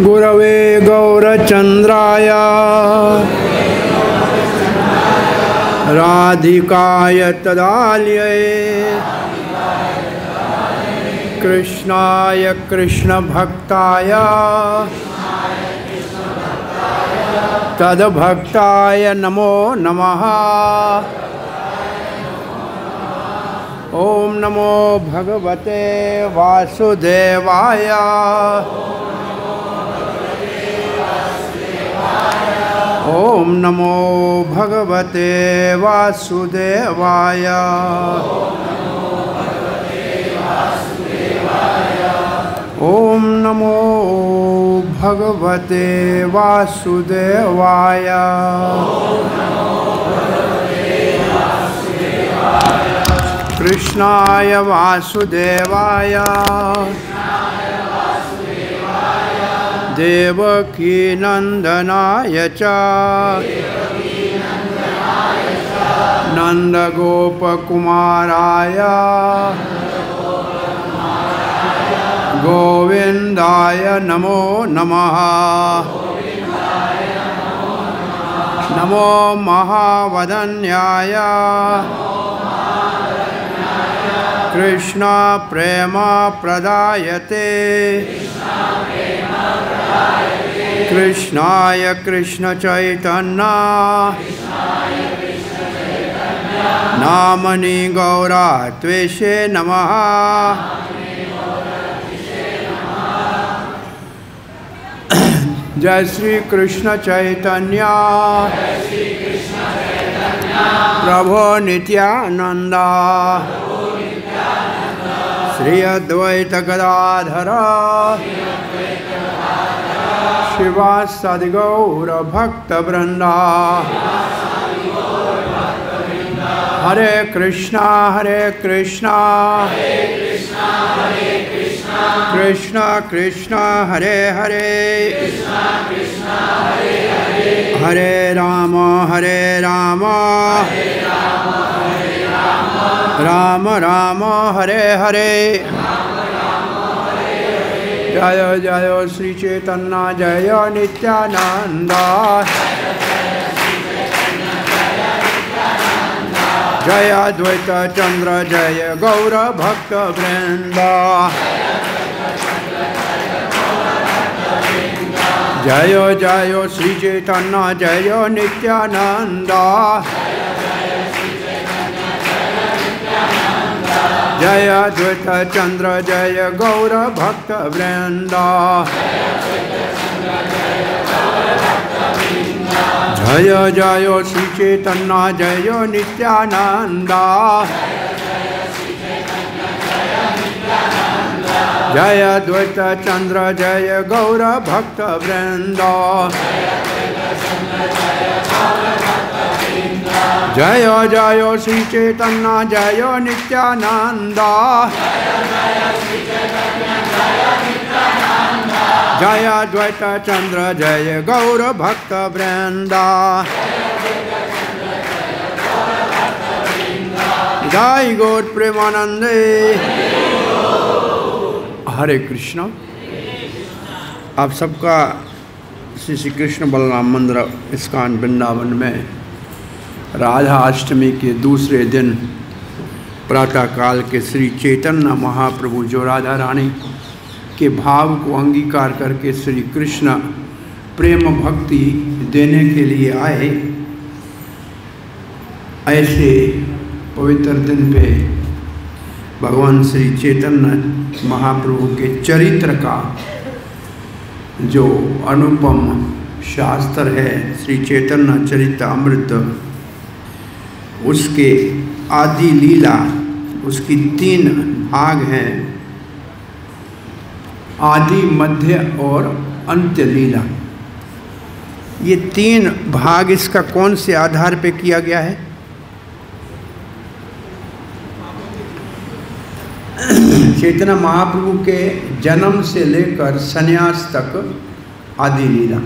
गुरवे गौरचंद्राय राधिकाय तदालये कृष्णाय कृष्ण भक्ताय तद्भक्ताय नमो नमः। ओम नमो भगवते वासुदेवाय। ओम नमो भगवते वासुदेवाय। ओम नमो भगवते वासुदेवाय। कृष्णाय वासुदेवाय देवकी नंदनाय च नंदगोपकुमाराय गोविंदाय नमो नमः। नमो महावदन्याय कृष्ण प्रेम प्रदायते कृष्णाय कृष्ण चैतन्य नामनि गौरात्वेषे नमः। जय श्री कृष्ण चैतन्य प्रभो नित्यानंद श्री अद्वैत गदाधर शिवासादि गौर भक्त वृंदा। हरे कृष्णा कृष्णा कृष्णा हरे हरे हरे राम राम राम हरे हरे। जय जय श्री चैतन्य जय नित्यानंद जय अद्वैत चंद्र जय गौर भक्त वृंद। जय जय श्री चैतन्य जय नित्यानंद जय अद्वैत चंद्र जय गौर भक्त वृंद। जय जय श्री चैतन्य जय नित्यानंद जय अद्वैत चंद्र जय गौर भक्त वृंद। जय जय श्री चैतन्य जय नित्यानंद जय अद्वैत चंद्र जय गौर भक्त वृंद। जय गौर प्रेमानंदे। हरे कृष्ण। आप सबका श्री श्री कृष्ण बलराम मंदिर इस्कॉन वृंदावन में राधा अष्टमी के दूसरे दिन प्रातःकाल के श्री चैतन्य महाप्रभु जो राधा रानी के भाव को अंगीकार करके श्री कृष्ण प्रेम भक्ति देने के लिए आए, ऐसे पवित्र दिन पे भगवान श्री चैतन्य महाप्रभु के चरित्र का जो अनुपम शास्त्र है श्री चैतन्य चरितामृत, उसके आदि लीला उसकी 3 भाग हैं, आदि मध्य और अंत्य लीला। ये 3 भाग इसका कौन से आधार पे किया गया है? चैतन्य महाप्रभु के जन्म से लेकर संन्यास तक आदि लीला।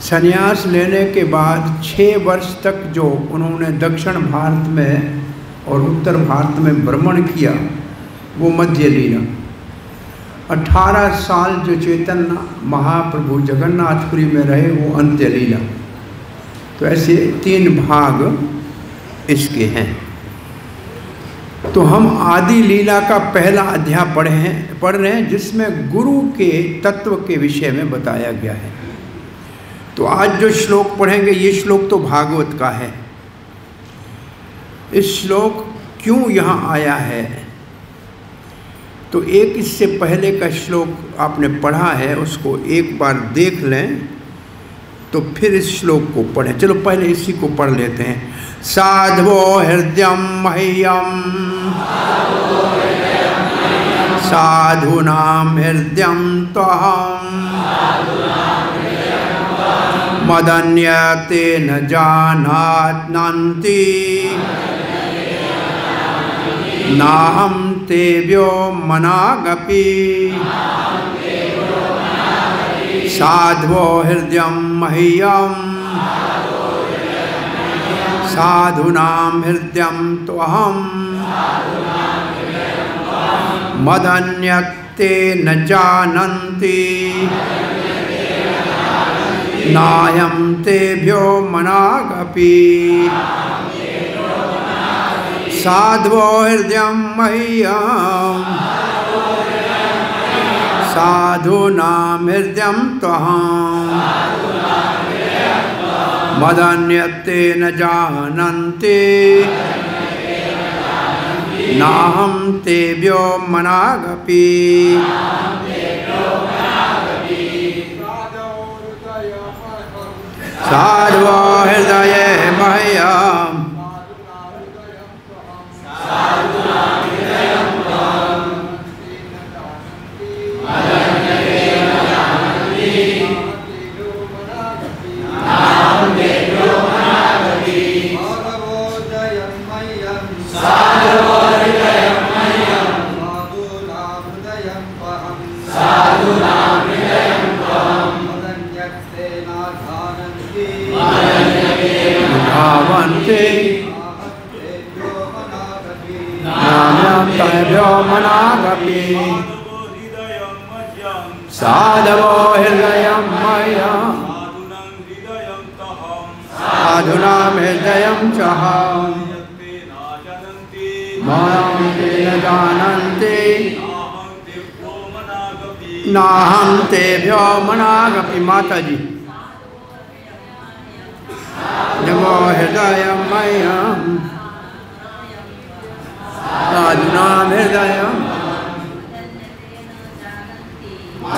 संन्यास लेने के बाद 6 वर्ष तक जो उन्होंने दक्षिण भारत में और उत्तर भारत में भ्रमण किया वो मध्य लीला। 18 साल जो चैतन्य महाप्रभु जगन्नाथपुरी में रहे वो अंत्य लीला। तो ऐसे 3 भाग इसके हैं। तो हम आदि लीला का पहला अध्याय पढ़ रहे हैं जिसमें गुरु के तत्व के विषय में बताया गया है। तो आज जो श्लोक पढ़ेंगे ये श्लोक तो भागवत का है। इस श्लोक क्यों यहाँ आया है तो एक इससे पहले का श्लोक आपने पढ़ा है, उसको एक बार देख लें तो फिर इस श्लोक को पढ़ें। चलो पहले इसी को पढ़ लेते हैं। साधवो हृदयम मह्यम साधूनां हृदयम त्वहम् मदन्यते न जानाति नाहं तेभ्यो मनागपि साधवो हृदयं मह्यं साधूनां हृदयं त्वहम् मदन्यते न जानन्ति नायं तेभ्यो मनागपि साधवो हृदयं मह्यं साधूनां हृदयं त्वहम् मदन्यते न जानन्ति नाहं तेभ्यो मनागपि साधवो हृदय मह्यं साधवो हृदयं मह्यं साधूनां हृदयं त्वहम् मदन्यते न जानन्ति नाहं तेभ्यो मनागपि। माता जी साधवो हृदयं मह्यं साधूनां हृदयं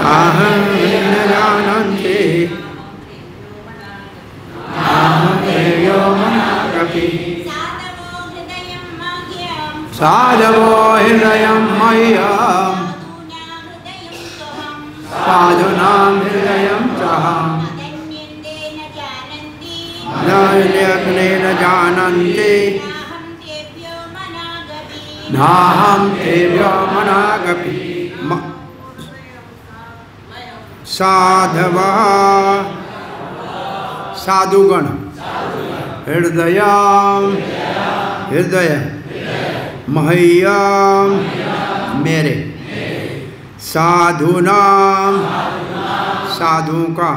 अहं न जानन्ति नाहं तेभ्यो मनागपि साधवो हृदयं मह्यं साधूनां हृदयं त्वहम् मदन्यते न जानन्ति नाहं तेभ्यो मनागपि। साधवा साधुगण हृदय मह्यं मेरे साधूनां साधुओं का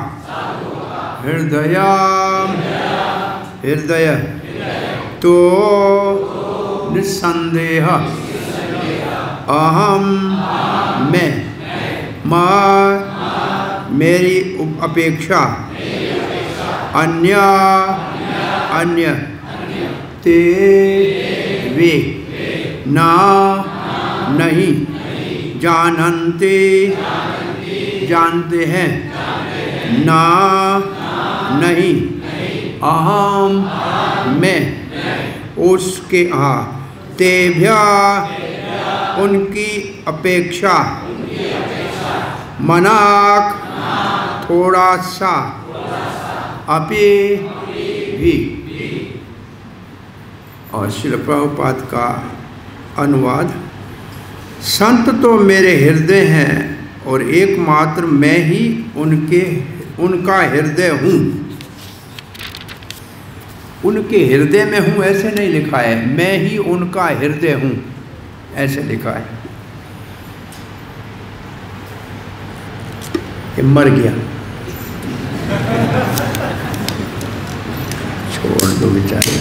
हृदय तो निस्संदेह अहम मैं मेरी अपेक्षा अन्य ते वे नहीं जानते जानते हैं नहीं अहम मैं उसके तेभ्या उनकी अपेक्षा मनाक थोड़ा सा अपि भी। और श्रील प्रभुपाद का अनुवाद। संत तो मेरे हृदय हैं और एकमात्र मैं ही उनके उनका हृदय हूँ। उनके हृदय में हूँ ऐसे नहीं लिखा है, मैं ही उनका हृदय हूँ ऐसे लिखा है। ये मर गया, छोड़ दो बेचारे।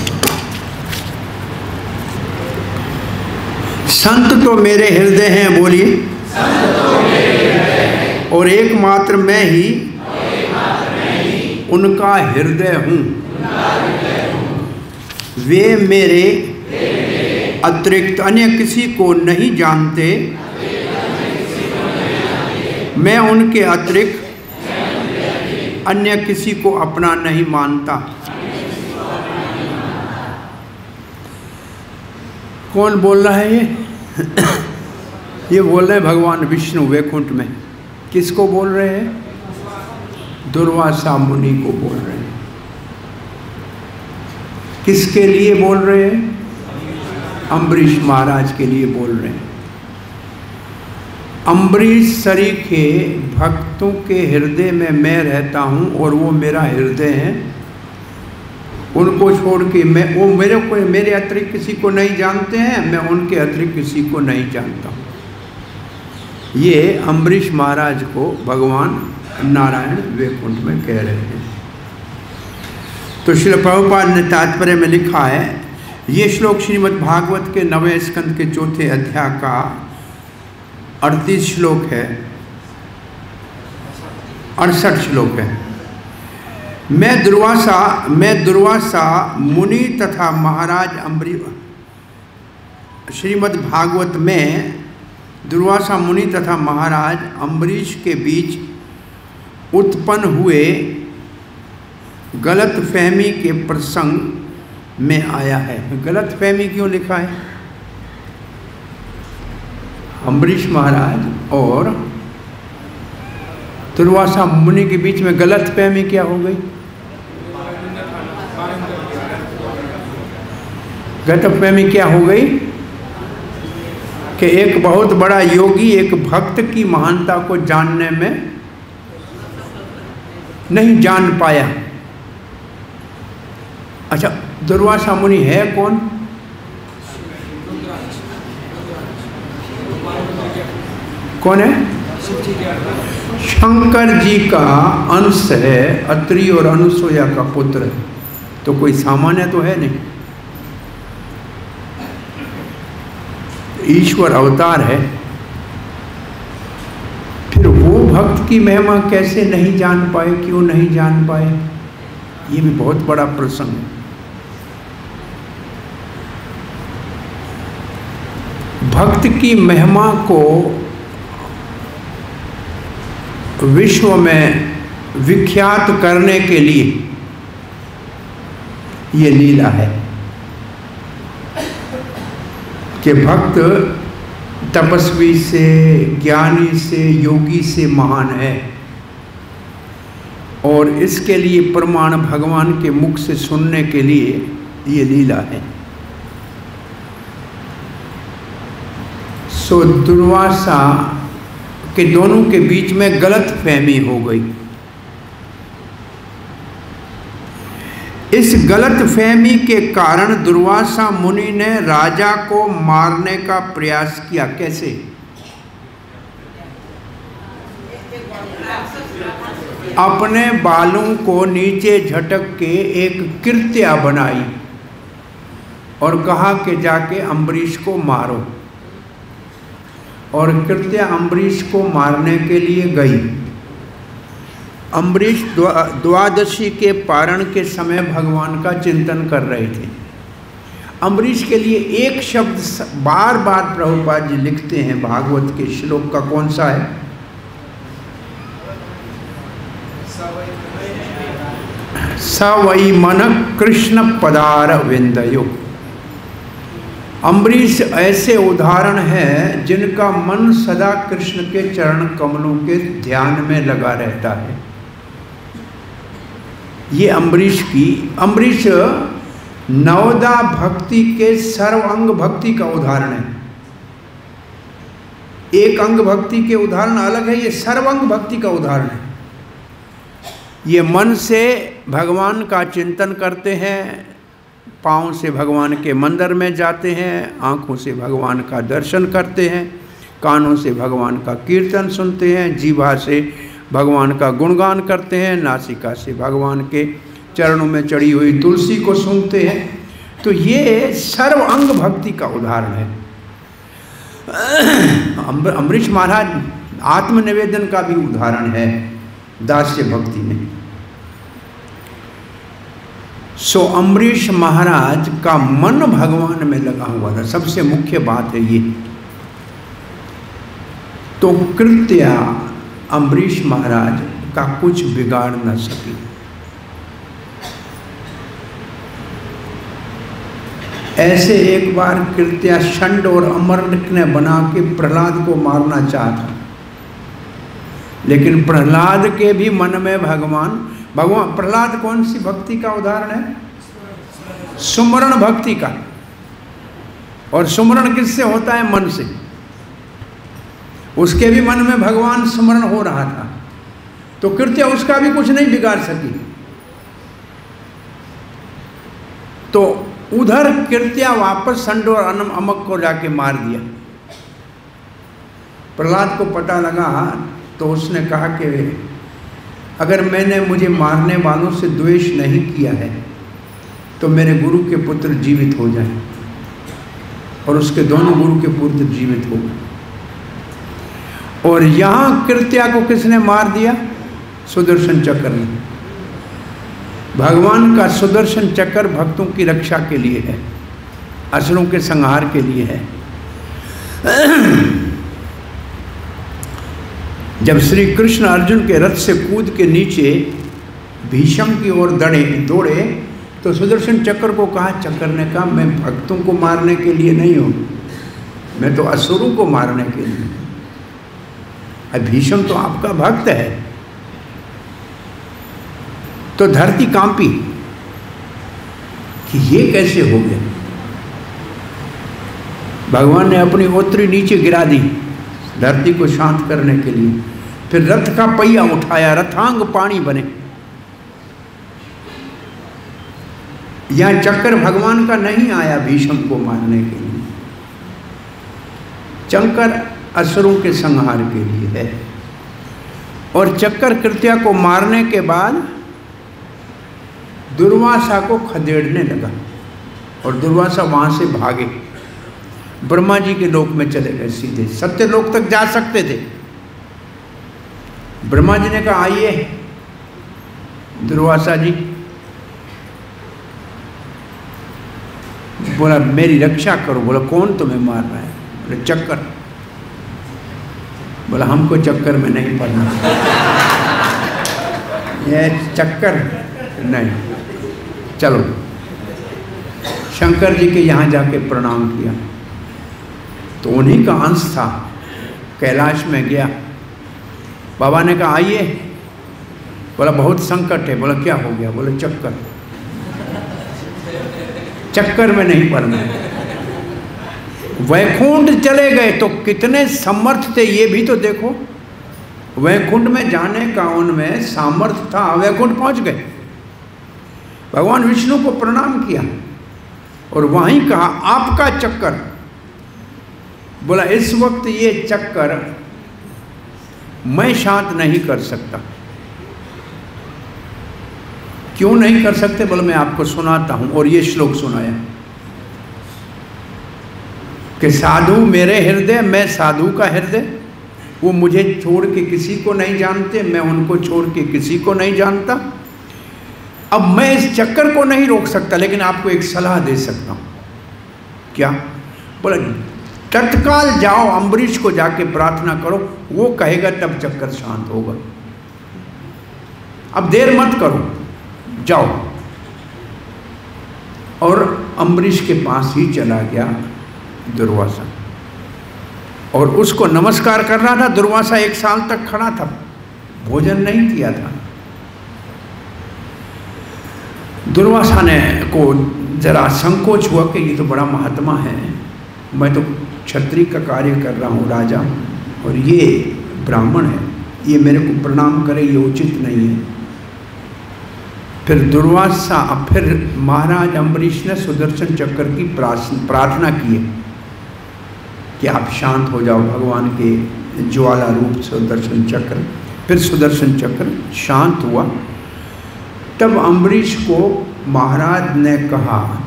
संत तो मेरे हृदय हैं, बोलिए, और एकमात्र मैं ही उनका हृदय हूँ। वे मेरे अतिरिक्त अन्य किसी को नहीं जानते, मैं उनके अतिरिक्त अन्य किसी को अपना नहीं मानता। कौन बोल रहा है ये बोल रहे हैं भगवान विष्णु वैकुंठ में। किसको बोल रहे हैं? दुर्वासा मुनि को बोल रहे हैं। किसके लिए बोल रहे हैं? अम्बरीश महाराज के लिए बोल रहे हैं। अम्बरीश सरीखे भक्तों के हृदय में मैं रहता हूँ और वो मेरा हृदय है। उनको छोड़ के वो मेरे अतिरिक्त किसी को नहीं जानते हैं, मैं उनके अतिरिक्त किसी को नहीं जानता हूँ। ये अम्बरीश महाराज को भगवान नारायण वैकुंठ में कह रहे हैं। तो श्रील प्रभुपाद ने तात्पर्य में लिखा है, ये श्लोक श्रीमद् भागवत के 9वें स्कंद के 4थे अध्याय का 38 श्लोक है, 68 श्लोक है। मैं दुर्वासा मुनि तथा महाराज अम्बरीश, श्रीमद् भागवत में दुर्वासा मुनि तथा महाराज अम्बरीश के बीच उत्पन्न हुए गलत फहमी के प्रसंग में आया है। गलत फहमी क्यों लिखा है? अम्बरीश महाराज और दुर्वासा मुनि के बीच में गलत फहमी क्या हो गई? गलत फहमी क्या हो गई कि एक बहुत बड़ा योगी एक भक्त की महानता को जानने में नहीं जान पाया। अच्छा, दुर्वासा मुनि है कौन? कौन है? शंकर जी का अंश है, अत्रि और अनुसुईया का पुत्र है। तो कोई सामान्य तो है नहीं, ईश्वर अवतार है। फिर वो भक्त की महिमा कैसे नहीं जान पाए? क्यों नहीं जान पाए? ये भी बहुत बड़ा प्रसंग है। भक्त की महिमा को विश्व में विख्यात करने के लिए ये लीला है कि भक्त तपस्वी से, ज्ञानी से, योगी से महान है, और इसके लिए प्रमाण भगवान के मुख से सुनने के लिए ये लीला है। सो दुर्वासा के दोनों के बीच में गलत फहमी हो गई। इस गलत फहमी के कारण दुर्वासा मुनि ने राजा को मारने का प्रयास किया। कैसे? अपने बालों को नीचे झटक के एक कृत्या बनाई और कहा कि जाके अम्बरीश को मारो, और कृत्या अम्बरीश को मारने के लिए गई। अम्बरीश द्वादशी के पारण के समय भगवान का चिंतन कर रहे थे। अम्बरीश के लिए एक शब्द बार बार प्रभुपाद जी लिखते हैं भागवत के श्लोक का, कौन सा है? स वै मन कृष्ण पदार विंदयो। अम्बरीश ऐसे उदाहरण है जिनका मन सदा कृष्ण के चरण कमलों के ध्यान में लगा रहता है। ये अम्बरीश नवदा भक्ति के सर्वांग भक्ति का उदाहरण है। एक अंग भक्ति के उदाहरण अलग है, ये सर्वांग भक्ति का उदाहरण है। ये मन से भगवान का चिंतन करते हैं, पाँव से भगवान के मंदिर में जाते हैं, आँखों से भगवान का दर्शन करते हैं, कानों से भगवान का कीर्तन सुनते हैं, जीवा से भगवान का गुणगान करते हैं, नासिका से भगवान के चरणों में चढ़ी हुई तुलसी को सूंघते हैं। तो ये सर्व अंग भक्ति का उदाहरण है। अम्बरीश महाराज आत्मनिवेदन का भी उदाहरण है दास्य भक्ति में। सो अम्बरीश महाराज का मन भगवान में लगा हुआ था, सबसे मुख्य बात है ये। तो कृत्या अम्बरीश महाराज का कुछ बिगाड़ न सकी। ऐसे एक बार कृत्या षंड और अमरक ने बना के प्रहलाद को मारना चाहा, लेकिन प्रहलाद के भी मन में भगवान प्रहलाद कौन सी भक्ति का उदाहरण है? सुमरण भक्ति का। और सुमरण किससे होता है? मन से। उसके भी मन में भगवान स्मरण हो रहा था, तो कृत्या उसका भी कुछ नहीं बिगाड़ सकी। तो उधर कृत्या वापस षंड और अमक को जाके मार दिया। प्रहलाद को पता लगा तो उसने कहा कि अगर मैंने मुझे मारने वालों से द्वेष नहीं किया है तो मेरे गुरु के पुत्र जीवित हो जाएं। और उसके दोनों गुरु के पुत्र जीवित हो गए। और यहाँ कृत्या को किसने मार दिया? सुदर्शन चक्र ने। भगवान का सुदर्शन चक्र भक्तों की रक्षा के लिए है, असुरों के संहार के लिए है। जब श्री कृष्ण अर्जुन के रथ से कूद के नीचे भीष्म की ओर दौड़े तो सुदर्शन चक्र को कहा, चक्र ने कहा मैं भक्तों को मारने के लिए नहीं हूँ, मैं तो असुरों को मारने के लिए। भीष्म तो आपका भक्त है। तो धरती कांपी कि ये कैसे हो गया। भगवान ने अपनी ओतरी नीचे गिरा दी धरती को शांत करने के लिए। फिर रथ का पहिया उठाया, रथांग पानी बने। यह चक्कर भगवान का नहीं आया भीष्म को मारने के लिए, चक्कर असुरों के संहार के लिए है। और चक्कर कृत्या को मारने के बाद दुर्वासा को खदेड़ने लगा और दुर्वासा वहां से भागे, ब्रह्मा जी के लोक में चले गए, सीधे सत्य लोक तक जा सकते थे। ब्रह्मा जी ने कहा आइए दुर्वासा जी। बोला मेरी रक्षा करो। बोला कौन तुम्हें मार रहा है? बोले चक्कर। बोला हमको चक्कर में नहीं पड़ना, ये चक्कर नहीं। चलो शंकर जी के यहाँ जाके प्रणाम किया तो उन्हीं का अंश था, कैलाश में गया। बाबा ने कहा आइए। बोला बहुत संकट है। बोला क्या हो गया? बोले चक्कर, चक्कर में नहीं पड़ना। वैकुंठ चले गए तो कितने समर्थ थे ये भी तो देखो। वैकुंठ में जाने का उनमें सामर्थ्य था, वैकुंठ पहुंच गए। भगवान विष्णु को प्रणाम किया और वहीं कहा आपका चक्कर। बोला इस वक्त ये चक्कर मैं शांत नहीं कर सकता। क्यों नहीं कर सकते? बोला मैं आपको सुनाता हूं। और ये श्लोक सुनाया कि साधु मेरे हृदय, मैं साधु का हृदय। वो मुझे छोड़ के किसी को नहीं जानते, मैं उनको छोड़ के किसी को नहीं जानता। अब मैं इस चक्कर को नहीं रोक सकता, लेकिन आपको एक सलाह दे सकता हूं। क्या? बोला तत्काल जाओ अम्बरीश को जाके प्रार्थना करो, वो कहेगा तब चक्कर शांत होगा। अब देर मत करो, जाओ। और अम्बरीश के पास ही चला गया दुर्वासा और उसको नमस्कार कर रहा था। दुर्वासा 1 साल तक खड़ा था, भोजन नहीं किया था। दुर्वासा ने को जरा संकोच हुआ कि ये तो बड़ा महात्मा है, मैं तो क्षत्रिय का कार्य कर रहा हूँ राजा, और ये ब्राह्मण है, ये मेरे को प्रणाम करे, ये उचित नहीं है। फिर दुर्वासा, फिर महाराज अम्बरीश ने सुदर्शन चक्र की प्रार्थना की है कि आप शांत हो जाओ, भगवान के ज्वाला रूप सुदर्शन चक्र। फिर सुदर्शन चक्र शांत हुआ। तब अम्बरीश को महाराज ने कहा,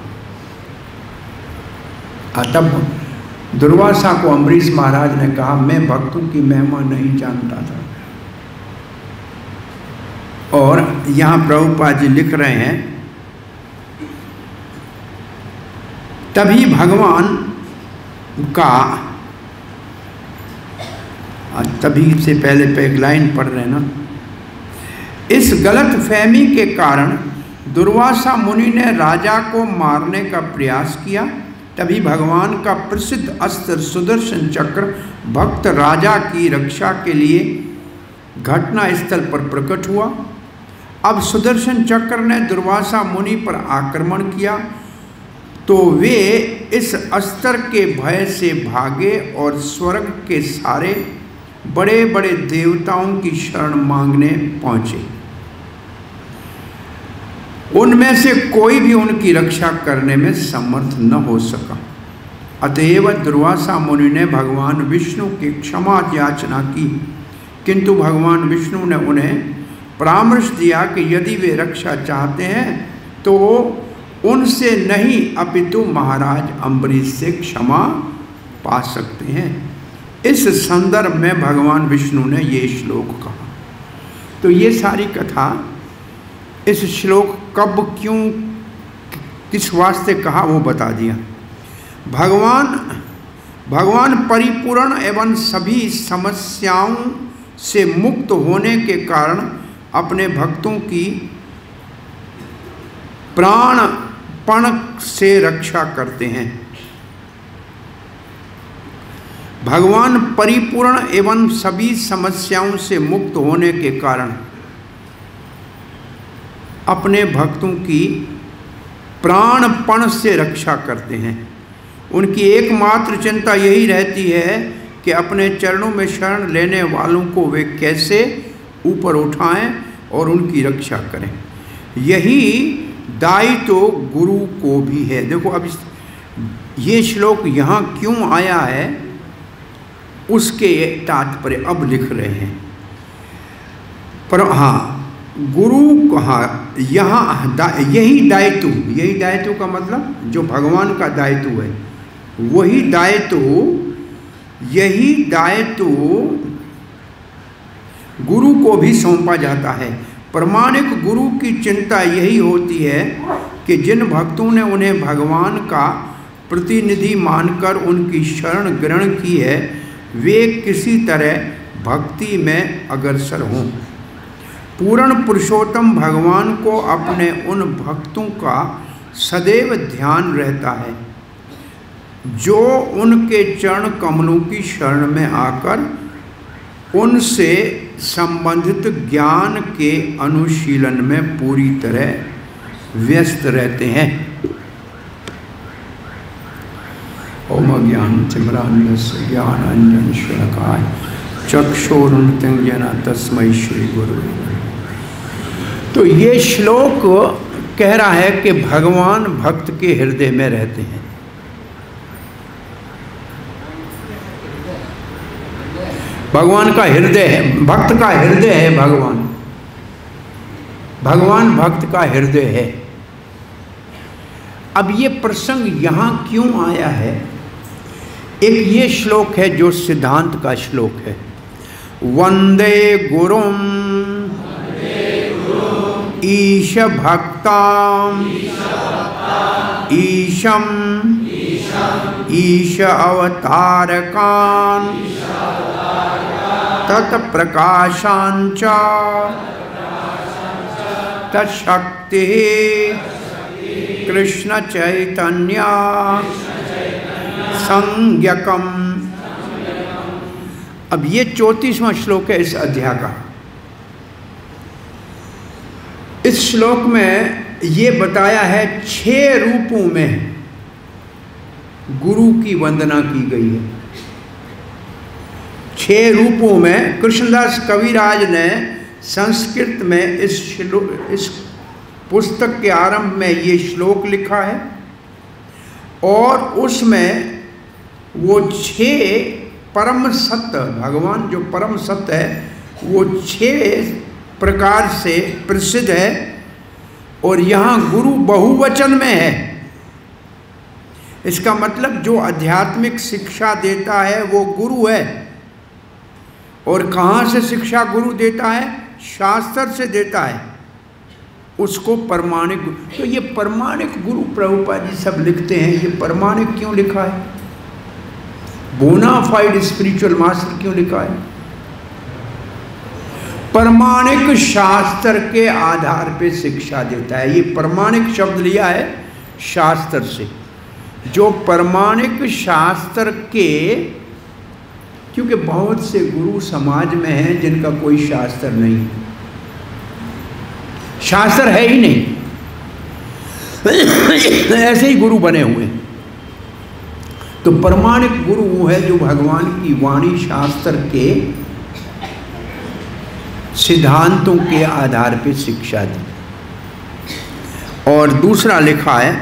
तब दुर्वासा को अम्बरीश महाराज ने कहा, मैं भक्तों की महिमा नहीं जानता था। और यहाँ प्रभुपाद जी लिख रहे हैं, तभी भगवान का, तभी से पहले पे एक लाइन पढ़ रहे हैं ना, इस गलत फहमी के कारण दुर्वासा मुनि ने राजा को मारने का प्रयास किया। तभी भगवान का प्रसिद्ध अस्त्र सुदर्शन चक्र भक्त राजा की रक्षा के लिए घटना स्थल पर प्रकट हुआ। अब सुदर्शन चक्र ने दुर्वासा मुनि पर आक्रमण किया तो वे इस अस्त्र के भय से भागे और स्वर्ग के सारे बड़े बड़े देवताओं की शरण मांगने पहुंचे। उनमें से कोई भी उनकी रक्षा करने में समर्थ न हो सका। अतएव दुर्वासा मुनि ने भगवान विष्णु की क्षमा याचना की, किंतु भगवान विष्णु ने उन्हें परामर्श दिया कि यदि वे रक्षा चाहते हैं तो उनसे नहीं अपितु महाराज अम्बरीश से क्षमा पा सकते हैं। इस संदर्भ में भगवान विष्णु ने ये श्लोक कहा। तो ये सारी कथा, इस श्लोक कब, क्यों, किस वास्ते कहा वो बता दिया। भगवान परिपूर्ण एवं सभी समस्याओं से मुक्त होने के कारण अपने भक्तों की प्राणपण से रक्षा करते हैं। भगवान परिपूर्ण एवं सभी समस्याओं से मुक्त होने के कारण अपने भक्तों की प्राणपण से रक्षा करते हैं। उनकी एकमात्र चिंता यही रहती है कि अपने चरणों में शरण लेने वालों को वे कैसे ऊपर उठाएं और उनकी रक्षा करें। यही दायित्व तो गुरु को भी है। देखो अब ये श्लोक यहाँ क्यों आया है उसके तात्पर्य अब लिख रहे हैं। पर हाँ, गुरु कहा यहाँ यही दायित्व का मतलब जो भगवान का दायित्व है, यही दायित्व गुरु को भी सौंपा जाता है। प्रमाणिक गुरु की चिंता यही होती है कि जिन भक्तों ने उन्हें भगवान का प्रतिनिधि मानकर उनकी शरण ग्रहण की है, वे किसी तरह भक्ति में अग्रसर हों। पूर्ण पुरुषोत्तम भगवान को अपने उन भक्तों का सदैव ध्यान रहता है जो उनके चरण कमलों की शरण में आकर उनसे संबंधित ज्ञान के अनुशीलन में पूरी तरह व्यस्त रहते हैं। ओम ज्ञानतिमिरान्धस्य ज्ञानाञ्जनशलाकया चक्षुरुन्मिलितं तस्मै श्री गुरुवे नमः। तो ये श्लोक कह रहा है कि भगवान भक्त के हृदय में रहते हैं। भगवान का हृदय है, भक्त का हृदय है भगवान भक्त का हृदय है। अब ये प्रसंग यहाँ क्यों आया है? एक ये श्लोक है जो सिद्धांत का श्लोक है। वंदे गुरुम ईश भक्ताम ईशम ईश अवतारकान तत्प्रकाशांच तत्शक्ति कृष्ण चैतन्य संज्ञकम। अब ये 34वां श्लोक है इस अध्याय का। इस श्लोक में ये बताया है 6 रूपों में गुरु की वंदना की गई है। 6 रूपों में कृष्णदास कविराज ने संस्कृत में इस पुस्तक के आरंभ में ये श्लोक लिखा है और उसमें वो 6 परम सत्य, भगवान जो परम सत्य है वो 6 प्रकार से प्रसिद्ध है और यहाँ गुरु बहुवचन में है। इसका मतलब जो आध्यात्मिक शिक्षा देता है वो गुरु है। और कहाँ से शिक्षा गुरु देता है? शास्त्र से देता है, उसको प्रमाणिक गुरु। तो ये प्रमाणिक गुरु प्रभुपाद जी सब लिखते हैं, ये प्रमाणिक क्यों लिखा है? बोनाफाइड स्पिरिचुअल मास्टर क्यों लिखा है? प्रमाणिक शास्त्र के आधार पे शिक्षा देता है। ये प्रमाणिक शब्द लिया है शास्त्र से। जो प्रमाणिक शास्त्र के, क्योंकि बहुत से गुरु समाज में हैं जिनका कोई शास्त्र नहीं, शास्त्र है ही नहीं, ऐसे ही गुरु बने हुए हैं। तो प्रमाणिक गुरु वो है जो भगवान की वाणी शास्त्र के सिद्धांतों के आधार पर शिक्षा दी। और दूसरा लिखा है,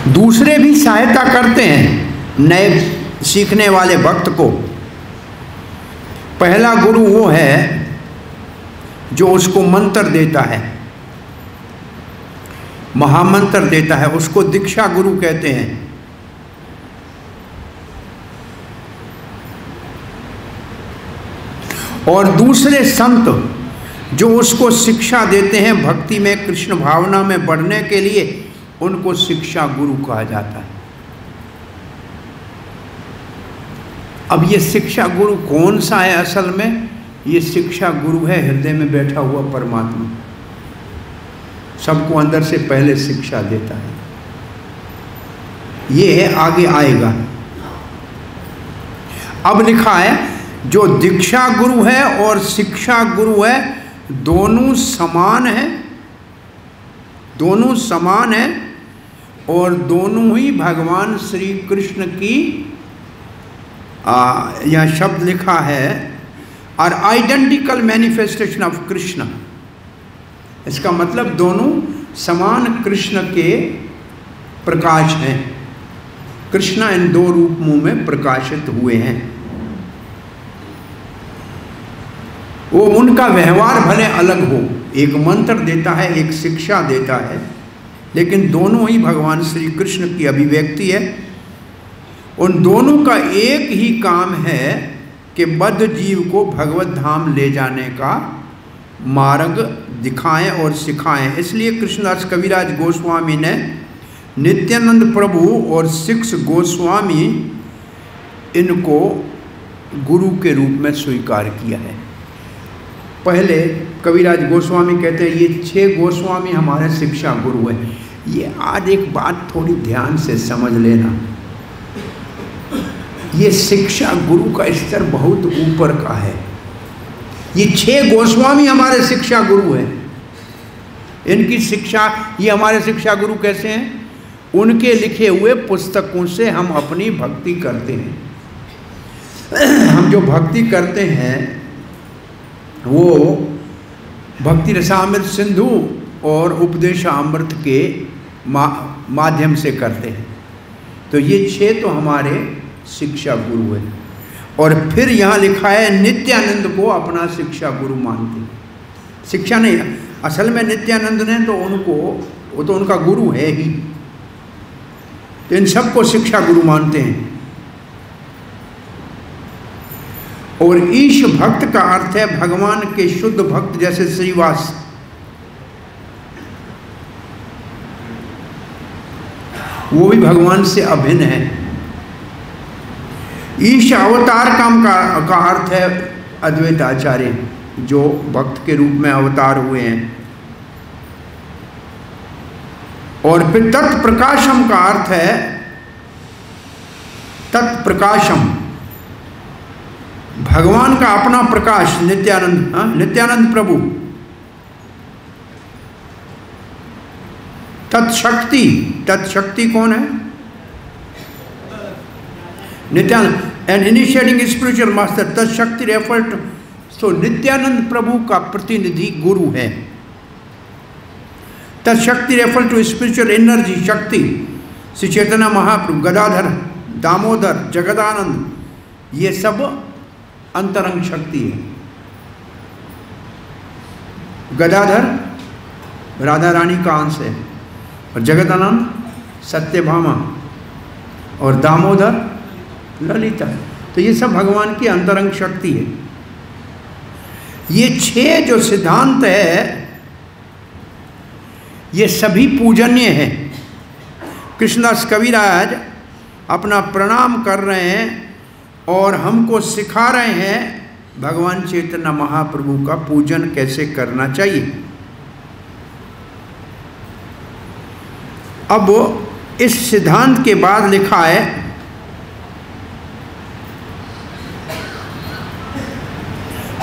दूसरे भी सहायता करते हैं नए सीखने वाले भक्त को। पहला गुरु वो है जो उसको मंत्र देता है, महामंत्र देता है, उसको दीक्षा गुरु कहते हैं। और दूसरे संत जो उसको शिक्षा देते हैं भक्ति में, कृष्ण भावना में बढ़ने के लिए, उनको शिक्षा गुरु कहा जाता है। अब ये शिक्षा गुरु कौन सा है? असल में ये शिक्षा गुरु है हृदय में बैठा हुआ परमात्मा, सबको अंदर से पहले शिक्षा देता है। ये आगे आएगा। अब लिखा है जो दीक्षा गुरु है और शिक्षा गुरु है, दोनों समान है, दोनों समान है और दोनों ही भगवान श्री कृष्ण की, यह शब्द लिखा है, are identical manifestation of Krishna. इसका मतलब दोनों समान कृष्ण के प्रकाश हैं। कृष्ण इन 2 रूपों में प्रकाशित हुए हैं। वो उनका व्यवहार भले अलग हो, एक मंत्र देता है, एक शिक्षा देता है, लेकिन दोनों ही भगवान श्री कृष्ण की अभिव्यक्ति है। उन दोनों का एक ही काम है कि बद्ध जीव को भगवत धाम ले जाने का मार्ग दिखाएं और सिखाएं। इसलिए कृष्णदास कविराज गोस्वामी ने नित्यानंद प्रभु और 6 गोस्वामी इनको गुरु के रूप में स्वीकार किया है। पहले कविराज गोस्वामी कहते हैं ये 6 गोस्वामी हमारे शिक्षा गुरु हैं। ये आज एक बात थोड़ी ध्यान से समझ लेना, ये शिक्षा गुरु का स्तर बहुत ऊपर का है। ये 6 गोस्वामी हमारे शिक्षा गुरु हैं। इनकी शिक्षा, ये हमारे शिक्षा गुरु कैसे हैं? उनके लिखे हुए पुस्तकों से हम अपनी भक्ति करते हैं। हम जो भक्ति करते हैं वो भक्ति रसामृत सिंधु और उपदेशामृत के माध्यम से करते हैं। तो ये 6 तो हमारे शिक्षा गुरु हैं। और फिर यहाँ लिखा है नित्यानंद को अपना शिक्षा गुरु मानते हैं। शिक्षा नहीं, असल में नित्यानंद ने तो उनको, वो तो उनका गुरु है ही, तो इन सबको शिक्षा गुरु मानते हैं। और ईश भक्त का अर्थ है भगवान के शुद्ध भक्त, जैसे श्रीवास। वो भी भगवान से अभिन्न है। ईश अवतार का अर्थ है अद्वैत आचार्य, जो भक्त के रूप में अवतार हुए हैं। और फिर तत्प्रकाशम का अर्थ है, तत्प्रकाशम भगवान का अपना प्रकाश, नित्यानंद, नित्यानंद प्रभु। तत्शक्ति, तत्शक्ति कौन है? Nityananda. And initiating spiritual master तत्शक्ति रेफर टू। सो नित्यानंद प्रभु का प्रतिनिधि गुरु है। तत्शक्ति रेफर टू स्पिरिचुअल एनर्जी, शक्ति। श्री चैतन्य महाप्रभु, गदाधर, दामोदर, जगदानंद, ये सब अंतरंग शक्ति है। गदाधर राधा रानी का अंश है, और जगदानंद सत्यभामा, और दामोदर ललिता। तो ये सब भगवान की अंतरंग शक्ति है। ये 6 जो सिद्धांत है ये सभी पूजनीय है। कृष्णदास कविराज अपना प्रणाम कर रहे हैं और हमको सिखा रहे हैं भगवान चैतन्य महाप्रभु का पूजन कैसे करना चाहिए। अब इस सिद्धांत के बाद लिखा है,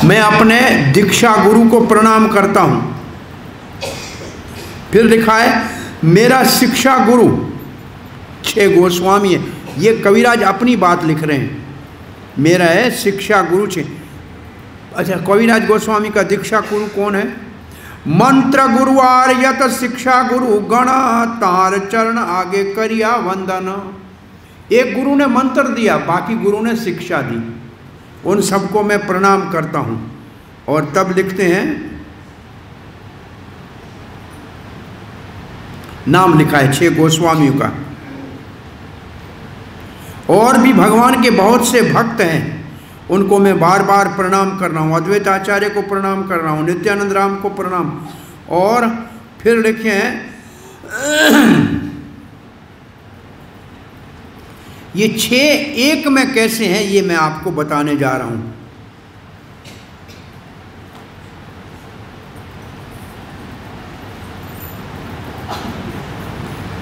मैं अपने दीक्षा गुरु को प्रणाम करता हूं। फिर लिखा है, मेरा शिक्षा गुरु 6 गोस्वामी है। ये कविराज अपनी बात लिख रहे हैं, मेरा है शिक्षा गुरु 6। अच्छा, कविराज गोस्वामी का दीक्षा गुरु कौन है? मंत्र गुरु आर्यत शिक्षा गुरु गण, तार चरण आगे करिया वंदन। एक गुरु ने मंत्र दिया, बाकी गुरु ने शिक्षा दी, उन सबको मैं प्रणाम करता हूं। और तब लिखते हैं, नाम लिखा है 6 गोस्वामियों का। और भी भगवान के बहुत से भक्त हैं, उनको मैं बार बार प्रणाम कर रहा हूँ। अद्वैत आचार्य को प्रणाम कर रहा हूँ, नित्यानंद राम को प्रणाम। और फिर लिखे हैं, ये 6 एक में कैसे हैं, ये मैं आपको बताने जा रहा हूँ।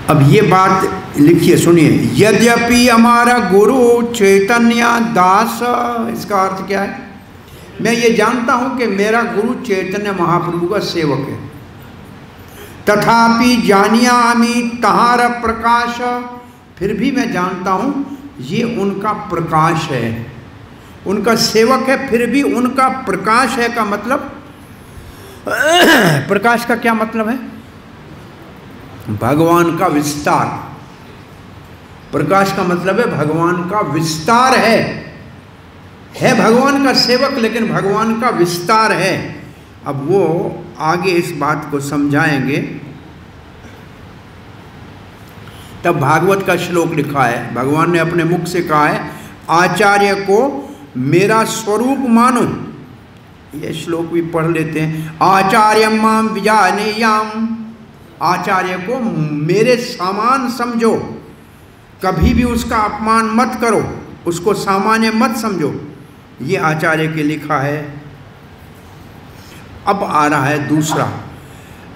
अब ये बात लिखिए, सुनिए। यद्यपि हमारा गुरु चैतन्य दास, इसका अर्थ क्या है? मैं ये जानता हूं कि मेरा गुरु चैतन्य महाप्रभु का सेवक है। तथापि जानियामि तहार प्रकाश, फिर भी मैं जानता हूं ये उनका प्रकाश है, उनका सेवक है, फिर भी उनका प्रकाश है का मतलब, प्रकाश का क्या मतलब है? भगवान का विस्तार। प्रकाश का मतलब है भगवान का विस्तार है भगवान का सेवक, लेकिन भगवान का विस्तार है। अब वो आगे इस बात को समझाएंगे। तब भागवत का श्लोक लिखा है, भगवान ने अपने मुख से कहा है, आचार्य को मेरा स्वरूप मानो। ये श्लोक भी पढ़ लेते हैं। आचार्य माम विजानेयाम, आचार्य को मेरे समान समझो, कभी भी उसका अपमान मत करो, उसको सामान्य मत समझो। ये आचार्य के लिखा है। अब आ रहा है दूसरा,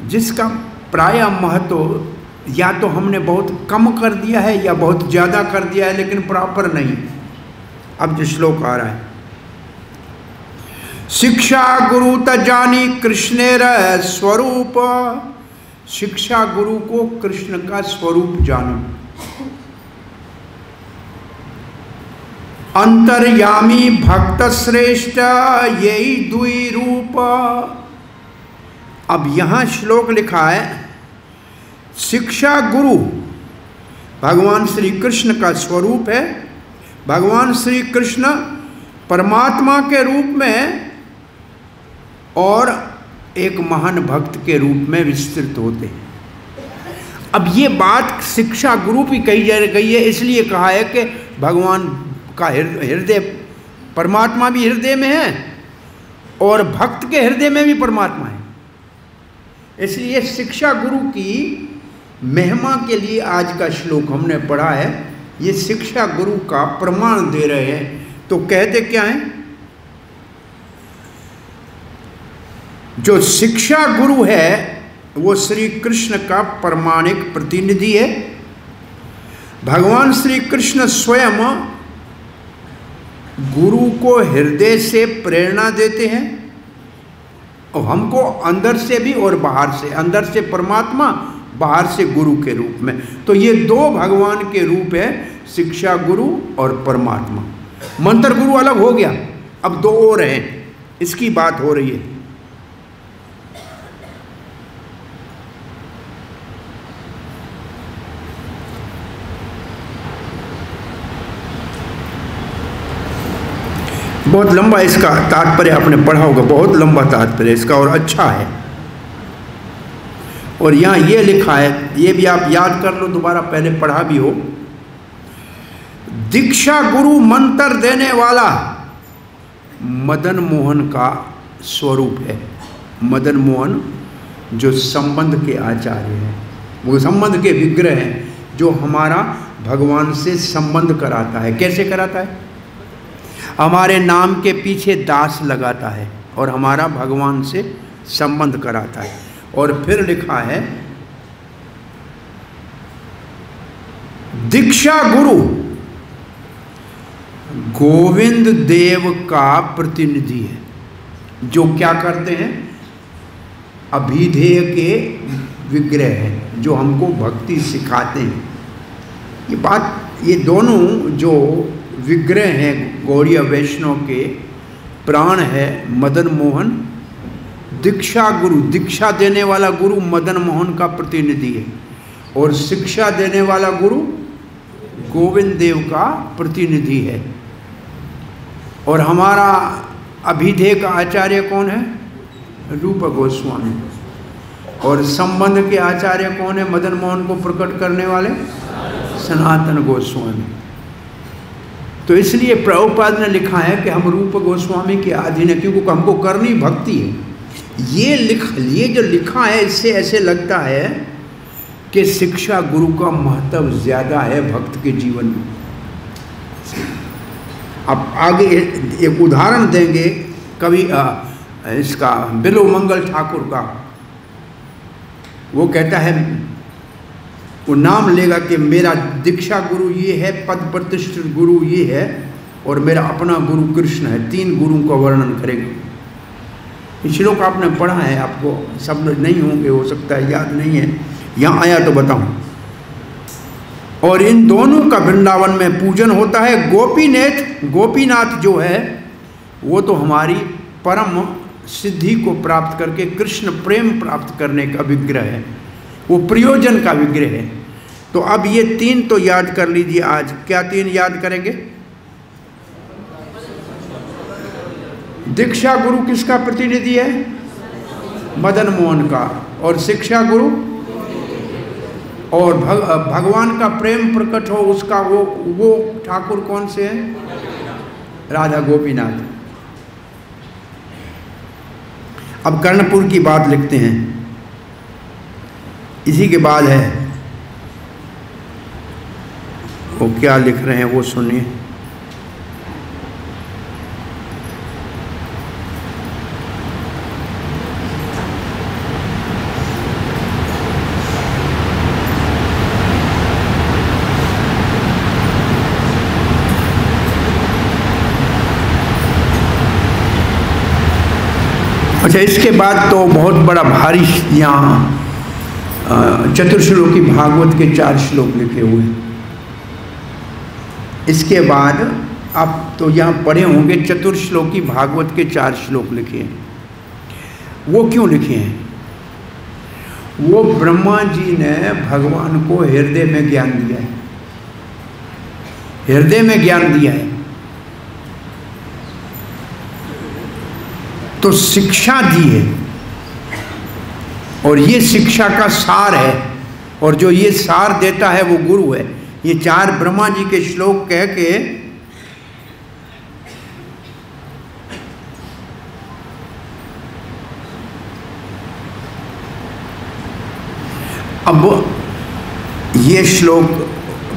जिसका प्राय महत्व या तो हमने बहुत कम कर दिया है या बहुत ज़्यादा कर दिया है, लेकिन प्रॉपर नहीं। अब जो श्लोक आ रहा है, शिक्षा गुरु तजानी कृष्णेर स्वरूप, शिक्षा गुरु को कृष्ण का स्वरूप जानो। अंतर्यामी भक्त श्रेष्ठ यही दुई रूप। अब यहां श्लोक लिखा है, शिक्षा गुरु भगवान श्री कृष्ण का स्वरूप है। भगवान श्री कृष्ण परमात्मा के रूप में और एक महान भक्त के रूप में विस्तृत होते हैं। अब ये बात शिक्षा गुरु भी कही जा गई है, इसलिए कहा है कि भगवान का हृदय, परमात्मा भी हृदय में है और भक्त के हृदय में भी परमात्मा है। इसलिए शिक्षा गुरु की महिमा के लिए आज का श्लोक हमने पढ़ा है। ये शिक्षा गुरु का प्रमाण दे रहे हैं। तो कहते क्या हैं? जो शिक्षा गुरु है वो श्री कृष्ण का प्रमाणिक प्रतिनिधि है। भगवान श्री कृष्ण स्वयं गुरु को हृदय से प्रेरणा देते हैं और हमको अंदर से भी और बाहर से, अंदर से परमात्मा, बाहर से गुरु के रूप में। तो ये दो भगवान के रूप है, शिक्षा गुरु और परमात्मा। मंत्र गुरु अलग हो गया, अब दो और हैं, इसकी बात हो रही है। बहुत लंबा इसका तात्पर्य आपने पढ़ा होगा, बहुत लंबा तात्पर्य इसका और अच्छा है। और यहाँ ये लिखा है, ये भी आप याद कर लो, दोबारा पहले पढ़ा भी हो। दीक्षा गुरु मंत्र देने वाला मदन मोहन का स्वरूप है। मदन मोहन जो संबंध के आचार्य हैं, वो संबंध के विग्रह हैं, जो हमारा भगवान से संबंध कराता है। कैसे कराता है? हमारे नाम के पीछे दास लगाता है और हमारा भगवान से संबंध कराता है। और फिर लिखा है दीक्षा गुरु गोविंद देव का प्रतिनिधि है, जो क्या करते हैं? अभिधेय के विग्रह है, जो हमको भक्ति सिखाते हैं। ये बात, ये दोनों जो विग्रह हैं गौड़ीय वैष्णव के, प्राण है मदन मोहन। दीक्षा गुरु, दीक्षा देने वाला गुरु मदन मोहन का प्रतिनिधि है, और शिक्षा देने वाला गुरु गोविंद देव का प्रतिनिधि है। और हमारा अभिधेय का आचार्य कौन है? रूप गोस्वामी। और संबंध के आचार्य कौन है? मदन मोहन को प्रकट करने वाले सनातन गोस्वामी। तो इसलिए प्रभुपाद ने लिखा है कि हम रूप गोस्वामी के अधीन है, क्योंकि हमको करनी भक्ति है। ये जो लिखा है, इससे ऐसे लगता है कि शिक्षा गुरु का महत्व ज्यादा है भक्त के जीवन में। अब आगे एक उदाहरण देंगे कवि इसका बिलोमंगल ठाकुर का। वो कहता है, वो नाम लेगा कि मेरा दीक्षा गुरु ये है, पद प्रतिष्ठित गुरु ये है, और मेरा अपना गुरु कृष्ण है। 3 गुरुओं का वर्णन करेंगे। श्लोक आपने पढ़ा है, आपको सब नहीं होंगे, हो सकता है याद नहीं है, यहाँ आया तो बताऊं। और इन दोनों का वृंदावन में पूजन होता है। गोपीनाथ जो है वो तो हमारी परम सिद्धि को प्राप्त करके कृष्ण प्रेम प्राप्त करने का विग्रह है, वो प्रयोजन का विग्रह है। तो अब ये 3 तो याद कर लीजिए आज। क्या 3 याद करेंगे? दीक्षा गुरु किसका प्रतिनिधि है? मदन मोहन का। और शिक्षा गुरु, और भगवान का प्रेम प्रकट हो उसका वो ठाकुर कौन से हैं? राधा गोपीनाथ। अब कर्णपुर की बात लिखते हैं, इसी के बाद है। वो क्या लिख रहे हैं वो सुनिए। अच्छा, इसके बाद तो बहुत बड़ा भारी यहाँ चतुर्श्लोकी भागवत के 4 श्लोक लिखे हुए हैं। इसके बाद आप तो यहाँ पढ़े होंगे चतुर्श्लोकी भागवत के 4 श्लोक लिखे हैं। वो क्यों लिखे हैं? वो ब्रह्मा जी ने भगवान को हृदय में ज्ञान दिया है, हृदय में ज्ञान दिया है, तो शिक्षा दी है, और ये शिक्षा का सार है, और जो ये सार देता है वो गुरु है। ये 4 ब्रह्मा जी के श्लोक कह के अब ये श्लोक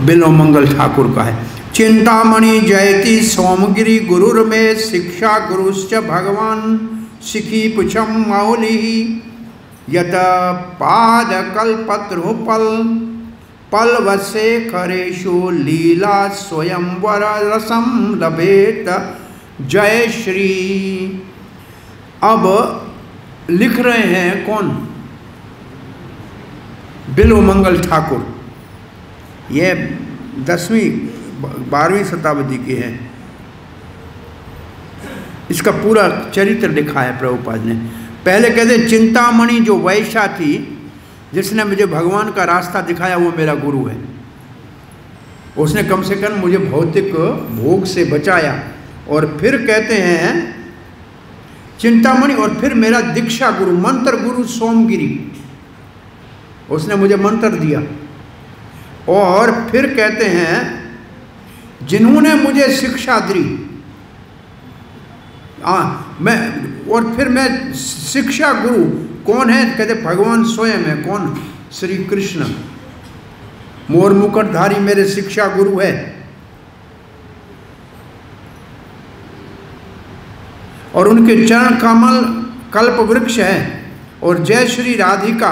बिलोमंगल ठाकुर का है। चिंतामणि जयति सोमगिरी गुरुर्मे शिक्षा गुरुश्च भगवान शिखी पुछम मौलि यत पाद कल्पत्रुपल पल्वसे खरेशु लीला स्वयंवर रसम लभेत जय श्री। अब लिख रहे हैं कौन? बिलोमंगल ठाकुर। ये 10वीं 12वीं शताब्दी के हैं। इसका पूरा चरित्र लिखा है प्रभुपाद ने। पहले कहते हैं चिंतामणि जो वैश्या थी जिसने मुझे भगवान का रास्ता दिखाया वो मेरा गुरु है। उसने कम से कम मुझे भौतिक भोग से बचाया। और फिर कहते हैं चिंतामणि, और फिर मेरा दीक्षा गुरु मंत्र गुरु सोमगिरी, उसने मुझे मंत्र दिया। और फिर कहते हैं जिन्होंने मुझे शिक्षा दी, और फिर मैं शिक्षा गुरु कौन है? कहते भगवान स्वयं है। कौन? श्री कृष्ण। मोर मुकुटधारी मेरे शिक्षा गुरु है। और उनके चरण कमल कल्प वृक्ष है। और जय श्री राधिका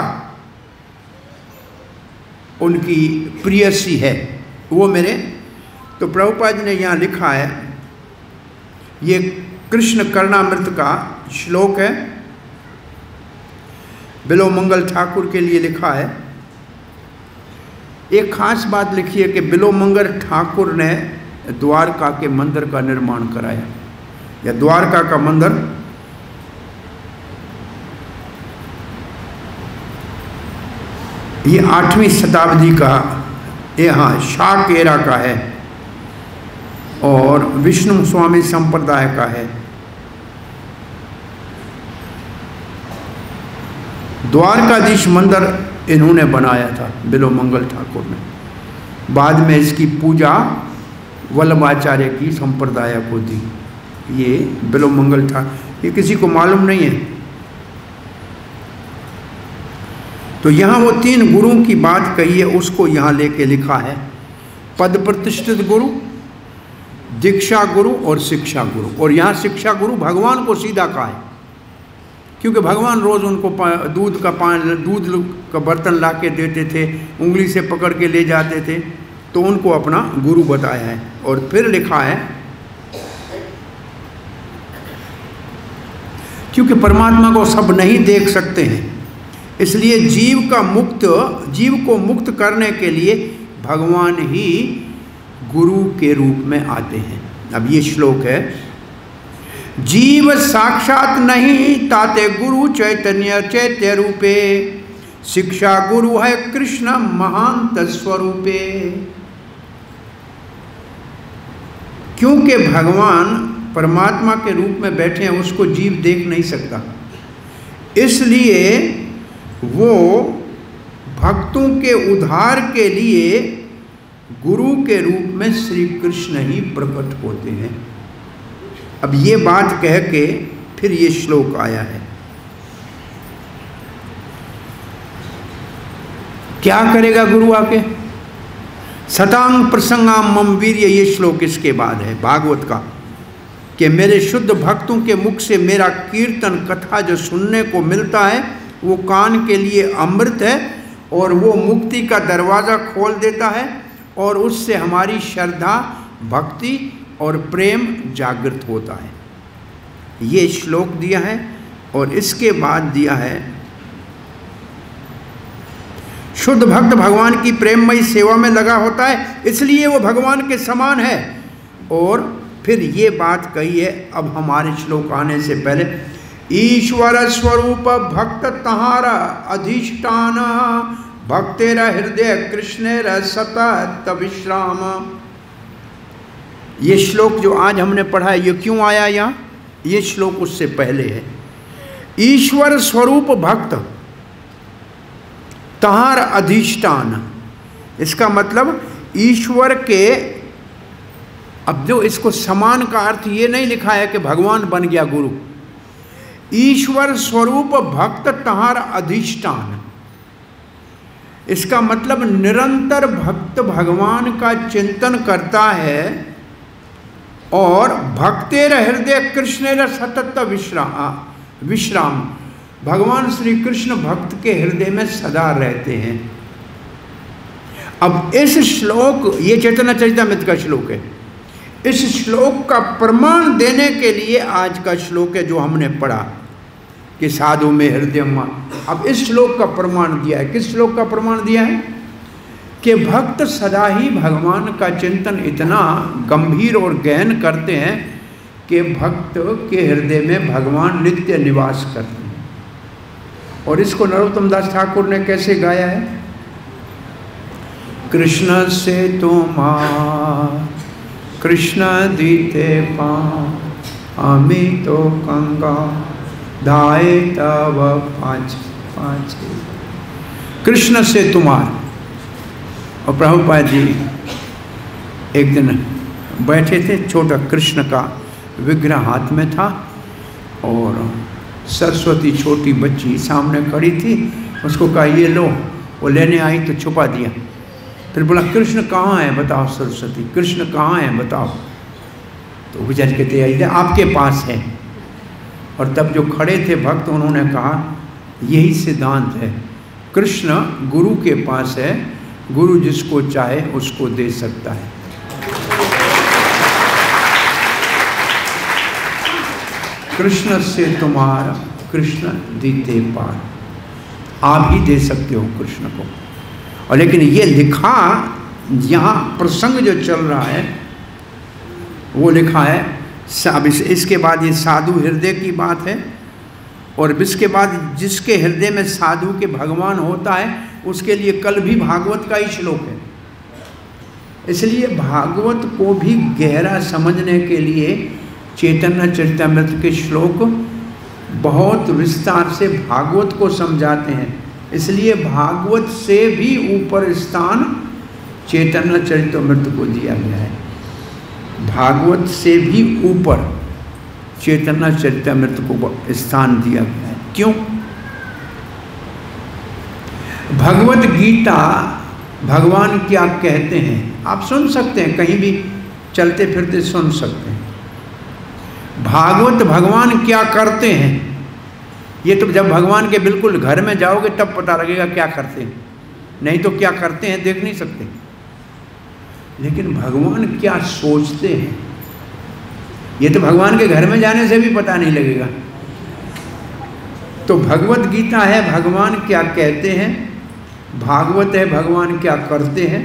उनकी प्रियसी है, वो मेरे। तो प्रभुपाद जी ने यहाँ लिखा है, ये कृष्ण कर्णामृत का श्लोक है, बिलोमंगल ठाकुर के लिए लिखा है। एक खास बात लिखी है कि बिलोमंगल ठाकुर ने द्वारका के मंदिर का निर्माण कराया, या द्वारका का मंदिर ये 8वीं शताब्दी का यहाँ शाकेरा का है और विष्णु स्वामी संप्रदाय का है। द्वारकाधीश मंदिर इन्होंने बनाया था, बिलोमंगल ठाकुर ने। बाद में इसकी पूजा वल्लभाचार्य की संप्रदाय को दी। ये बिलोमंगल ठाकुर, ये किसी को मालूम नहीं है। तो यहाँ वो 3 गुरुओं की बात कही है, उसको यहाँ लेके लिखा है। पद प्रतिष्ठित गुरु, दीक्षा गुरु और शिक्षा गुरु। और यहाँ शिक्षा गुरु भगवान को सीधा कहा है, क्योंकि भगवान रोज़ उनको दूध का बर्तन ला के देते थे, उंगली से पकड़ के ले जाते थे, तो उनको अपना गुरु बताया है। और फिर लिखा है क्योंकि परमात्मा को सब नहीं देख सकते हैं, इसलिए जीव को मुक्त करने के लिए भगवान ही गुरु के रूप में आते हैं। अब ये श्लोक है, जीव साक्षात नहीं ताते गुरु चैतन्य चैत्य रूपे, शिक्षा गुरु है कृष्ण महांत स्वरूपे। क्योंकि भगवान परमात्मा के रूप में बैठे हैं, उसको जीव देख नहीं सकता, इसलिए वो भक्तों के उद्धार के लिए गुरु के रूप में श्री कृष्ण ही प्रकट होते हैं। अब ये बात कह के फिर ये श्लोक आया है। क्या करेगा गुरु आके? सतांग प्रसंगाम मम वीर्य, ये श्लोक इसके बाद है भागवत का, कि मेरे शुद्ध भक्तों के मुख से मेरा कीर्तन कथा जो सुनने को मिलता है वो कान के लिए अमृत है, और वो मुक्ति का दरवाज़ा खोल देता है, और उससे हमारी श्रद्धा भक्ति और प्रेम जागृत होता है। ये श्लोक दिया है। और इसके बाद दिया है, शुद्ध भक्त भगवान की प्रेममयी सेवा में लगा होता है, इसलिए वो भगवान के समान है। और फिर ये बात कही है, अब हमारे श्लोक आने से पहले, ईश्वर स्वरूप भक्त तहारा अधिष्ठान, भक्तेर हृदय कृष्णेर सतत विश्राम। ये श्लोक जो आज हमने पढ़ा है, ये क्यों आया यहाँ? ये श्लोक उससे पहले है। ईश्वर स्वरूप भक्त तहार अधिष्ठान, इसका मतलब ईश्वर के, अब जो इसको समान का अर्थ ये नहीं लिखा है कि भगवान बन गया गुरु। ईश्वर स्वरूप भक्त तहार अधिष्ठान, इसका मतलब निरंतर भक्त भगवान का चिंतन करता है, और भक्तेर हृदय कृष्णेर सतत विश्राम, भगवान श्री कृष्ण भक्त के हृदय में सदा रहते हैं। अब इस श्लोक, ये चैतन्य चरितामृत का श्लोक है, इस श्लोक का प्रमाण देने के लिए आज का श्लोक है जो हमने पढ़ा कि साधु में हृदय मान। अब इस श्लोक का प्रमाण दिया है। किस श्लोक का प्रमाण दिया है? कि भक्त सदा ही भगवान का चिंतन इतना गंभीर और गहन करते हैं कि भक्त के हृदय में भगवान नित्य निवास करते हैं। और इसको नरोत्तम दास ठाकुर ने कैसे गाया है? कृष्ण से तुम्हार कृष्ण दीते पा हमें तो कंगा धाए तब पाँच पाँच। कृष्ण से तुम्हार। और प्रभुपाद जी एक दिन बैठे थे, छोटा कृष्ण का विग्रह हाथ में था और सरस्वती छोटी बच्ची सामने खड़ी थी। उसको कहा ये लो, वो लेने आई तो छुपा दिया। फिर बोला कृष्ण कहाँ है बताओ सरस्वती, कृष्ण कहाँ है बताओ। तो विचार कहते हैं आपके पास है। और तब जो खड़े थे भक्त उन्होंने कहा यही सिद्धांत है, कृष्ण गुरु के पास है, गुरु जिसको चाहे उसको दे सकता है। कृष्ण से तुम्हारा कृष्ण दीते पार, आप ही दे सकते हो कृष्ण को। और लेकिन ये लिखा यहाँ प्रसंग जो चल रहा है वो लिखा है, अब इसके बाद ये साधु हृदय की बात है। और इसके बाद जिसके हृदय में साधु के भगवान होता है उसके लिए कल भी भागवत का ही श्लोक है। इसलिए भागवत को भी गहरा समझने के लिए चैतन्य चरितामृत के श्लोक बहुत विस्तार से भागवत को समझाते हैं। इसलिए भागवत से भी ऊपर स्थान चैतन्य चरितामृत को दिया गया है। भागवत से भी ऊपर चैतन्य चरितामृत को स्थान दिया गया है। क्यों? भगवत गीता भगवान क्या कहते हैं आप सुन सकते हैं, कहीं भी चलते फिरते सुन सकते हैं। भागवत भगवान क्या करते हैं ये तो जब भगवान के बिल्कुल घर में जाओगे तब पता लगेगा क्या करते हैं, नहीं तो क्या करते हैं देख नहीं सकते। लेकिन भगवान क्या सोचते हैं ये तो भगवान के घर में जाने से भी पता नहीं लगेगा। तो भगवत गीता है भगवान क्या कहते हैं, भागवत है भगवान क्या करते हैं,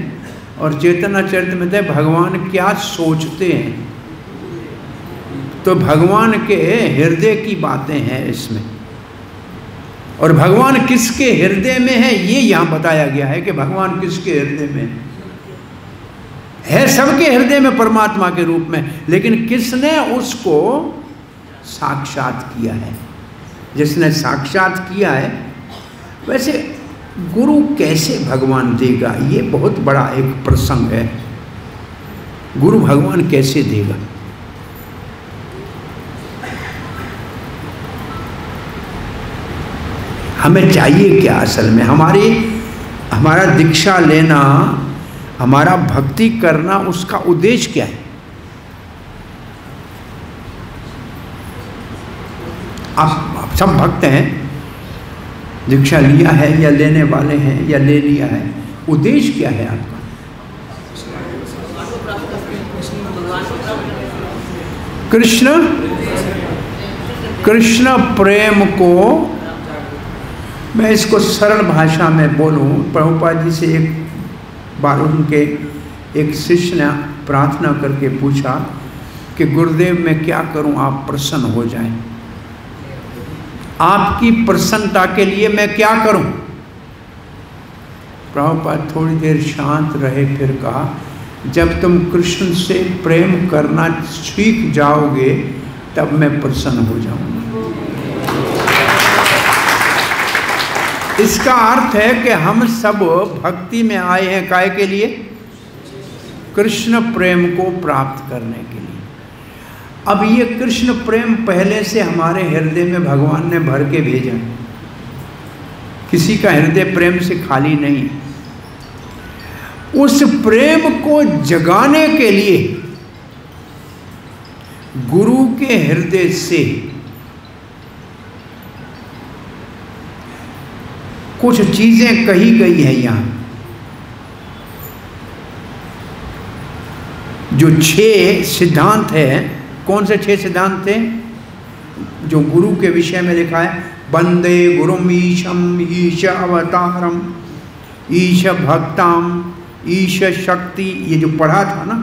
और चैतन्य चरितामृत है भगवान क्या सोचते हैं। तो भगवान के हृदय की बातें हैं इसमें। और भगवान किसके हृदय में है ये यहाँ बताया गया है कि भगवान किसके हृदय में है। सबके हृदय में परमात्मा के रूप में, लेकिन किसने उसको साक्षात किया है। जिसने साक्षात किया है, वैसे गुरु कैसे भगवान देगा ये बहुत बड़ा एक प्रसंग है। गुरु भगवान कैसे देगा? हमें चाहिए क्या असल में? हमारा दीक्षा लेना, हमारा भक्ति करना, उसका उद्देश्य क्या है? आप सब भक्त हैं, दीक्षा लिया है या लेने वाले हैं या ले लिया है, उद्देश्य क्या है आपका? कृष्ण प्रेम को, मैं इसको सरल भाषा में बोलूं, प्रभुपाद जी से एक बार उनके एक शिष्य ने प्रार्थना करके पूछा कि गुरुदेव मैं क्या करूं आप प्रसन्न हो जाएं, आपकी प्रसन्नता के लिए मैं क्या करूं? प्रभुपाद थोड़ी देर शांत रहे, फिर कहा जब तुम कृष्ण से प्रेम करना सीख जाओगे तब मैं प्रसन्न हो जाऊंगा। इसका अर्थ है कि हम सब भक्ति में आए हैं काहे के लिए? कृष्ण प्रेम को प्राप्त करने के लिए। अब ये कृष्ण प्रेम पहले से हमारे हृदय में भगवान ने भर के भेजा, किसी का हृदय प्रेम से खाली नहीं है। उस प्रेम को जगाने के लिए गुरु के हृदय से कुछ चीजें कही गई हैं यहाँ। जो 6 सिद्धांत है, कौन से 6 सिद्धांत थे जो गुरु के विषय में लिखा है? वंदे गुरुम ईशम ईश अवतारम ईश भक्ताम ईश शक्ति, ये जो पढ़ा था ना,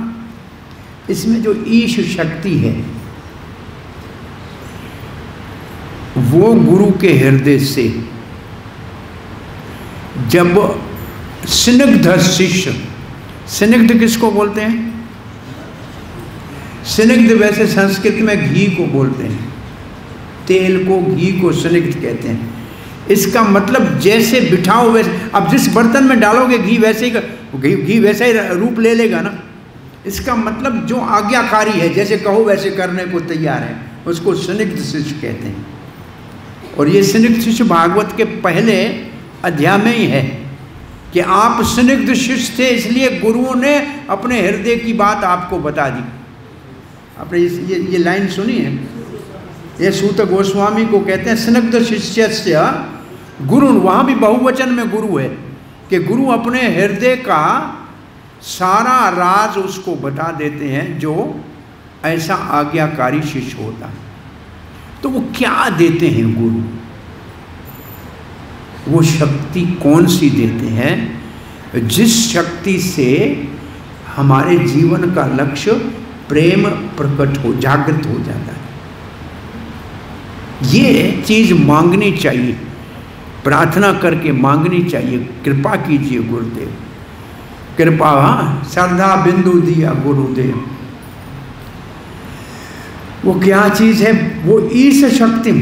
इसमें जो ईश शक्ति है वो गुरु के हृदय से जब स्निग्ध शिष्य, स्निग्ध किसको बोलते हैं? स्निग्ध वैसे संस्कृत में घी को बोलते हैं, तेल को, घी को स्निग्ध कहते हैं। इसका मतलब जैसे बिठाओ वैसे, अब जिस बर्तन में डालोगे घी वैसे ही घी वैसा ही रूप ले लेगा ना। इसका मतलब जो आज्ञाकारी है, जैसे कहो वैसे करने को तैयार है, उसको स्निग्ध शिष्य कहते हैं। और ये स्निग्ध शिष्य भागवत के पहले अध्याय में ही है कि आप स्निग्ध शिष्य थे, इसलिए गुरुओं ने अपने हृदय की बात आपको बता दी। आपने ये लाइन सुनी है? ये सूत गोस्वामी को कहते हैं स्निग्ध शिष्यस्य गुरु। वहाँ भी बहुवचन में गुरु है कि गुरु अपने हृदय का सारा राज उसको बता देते हैं, जो ऐसा आज्ञाकारी शिष्य होता है। तो वो क्या देते हैं गुरु? वो शक्ति कौन सी देते हैं जिस शक्ति से हमारे जीवन का लक्ष्य प्रेम प्रकट हो, जागृत हो जाता है। ये चीज मांगनी चाहिए, प्रार्थना करके मांगनी चाहिए। कृपा कीजिए गुरुदेव, कृपा, श्रद्धा बिंदु दिया गुरुदेव। वो क्या चीज है? वो ईश शक्ति,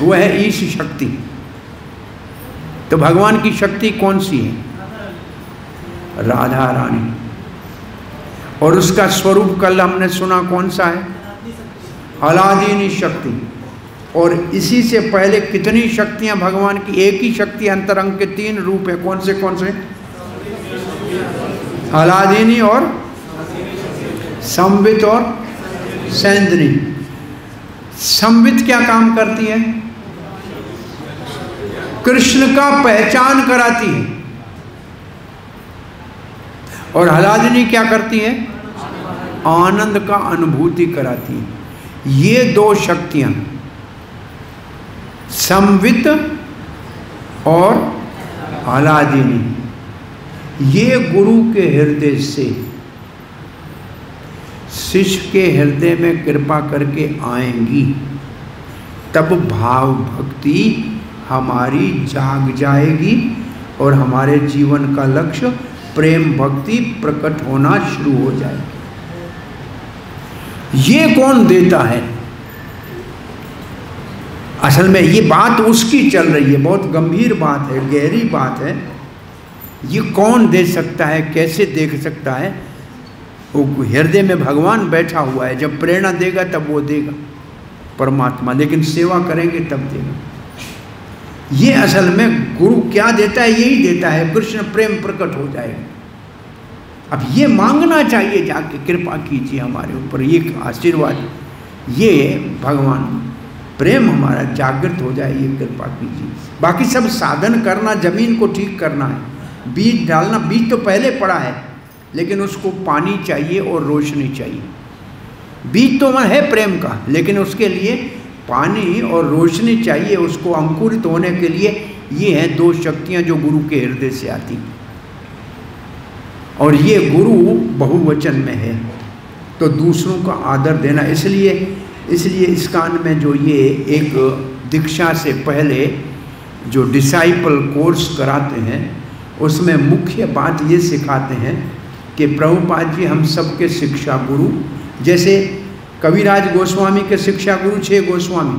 वो है ईश शक्ति। तो भगवान की शक्ति कौन सी है? राधा रानी। और उसका स्वरूप कल हमने सुना कौन सा है? अलादीनी शक्ति। और इसी से पहले कितनी शक्तियां भगवान की? एक ही शक्ति, अंतरंग के 3 रूप है। कौन से कौन से? अलादीनी और संवित और सैंदनी। संवित क्या काम करती है? कृष्ण का पहचान कराती है। और हलादिनी क्या करती है? आनंद का अनुभूति कराती है। ये 2 शक्तियां, संवित और हलादिनी, ये गुरु के हृदय से शिष्य के हृदय में कृपा करके आएंगी। तब भाव भक्ति हमारी जाग जाएगी और हमारे जीवन का लक्ष्य प्रेम भक्ति प्रकट होना शुरू हो जाएगी। ये कौन देता है? असल में ये बात उसकी चल रही है, बहुत गंभीर बात है, गहरी बात है। ये कौन दे सकता है, कैसे देख सकता है? वो हृदय में भगवान बैठा हुआ है, जब प्रेरणा देगा तब वो देगा परमात्मा, लेकिन सेवा करेंगे तब देगा। ये असल में गुरु क्या देता है? यही देता है, कृष्ण प्रेम प्रकट हो जाएगा। अब ये मांगना चाहिए जाके, कृपा कीजिए हमारे ऊपर, ये आशीर्वाद, ये भगवान प्रेम हमारा जागृत हो जाए, ये कृपा कीजिए। बाकी सब साधन करना, जमीन को ठीक करना है, बीज डालना, बीज तो पहले पड़ा है, लेकिन उसको पानी चाहिए और रोशनी चाहिए। बीज तो वहाँ है प्रेम का, लेकिन उसके लिए पानी और रोशनी चाहिए, उसको अंकुरित होने के लिए। ये हैं 2 शक्तियाँ जो गुरु के हृदय से आती हैं। और ये गुरु बहुवचन में है, तो दूसरों का आदर देना। इसलिए इस्कॉन में जो ये एक दीक्षा से पहले जो डिसाइपल कोर्स कराते हैं, उसमें मुख्य बात ये सिखाते हैं कि प्रभुपाद जी हम सबके शिक्षा गुरु, जैसे कविराज गोस्वामी के शिक्षा गुरु 6 गोस्वामी,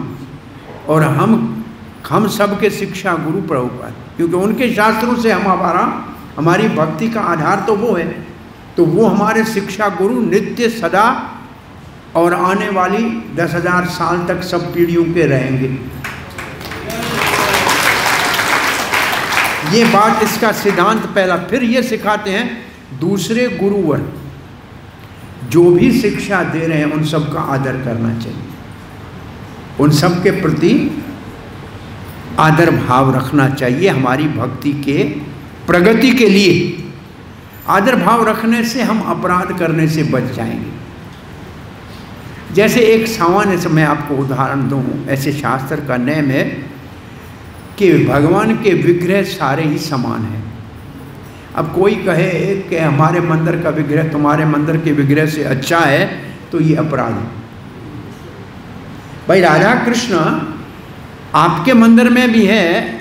और हम सबके शिक्षा गुरु प्रभुपाद, क्योंकि उनके शास्त्रों से हमारी भक्ति का आधार तो वो है। तो वो हमारे शिक्षा गुरु नित्य सदा और आने वाली 10,000 साल तक सब पीढ़ियों के रहेंगे। ये बात, इसका सिद्धांत पहला। फिर ये सिखाते हैं दूसरे गुरुवर जो भी शिक्षा दे रहे हैं उन सब का आदर करना चाहिए, उन सब के प्रति आदर भाव रखना चाहिए। हमारी भक्ति के प्रगति के लिए आदर भाव रखने से हम अपराध करने से बच जाएंगे। जैसे एक सामान्य से मैं आपको उदाहरण दूँ, ऐसे शास्त्र का नियम है कि भगवान के विग्रह सारे ही समान हैं। अब कोई कहे कि हमारे मंदिर का विग्रह तुम्हारे मंदिर के विग्रह से अच्छा है, तो ये अपराध है। भाई राधा कृष्ण आपके मंदिर में भी है,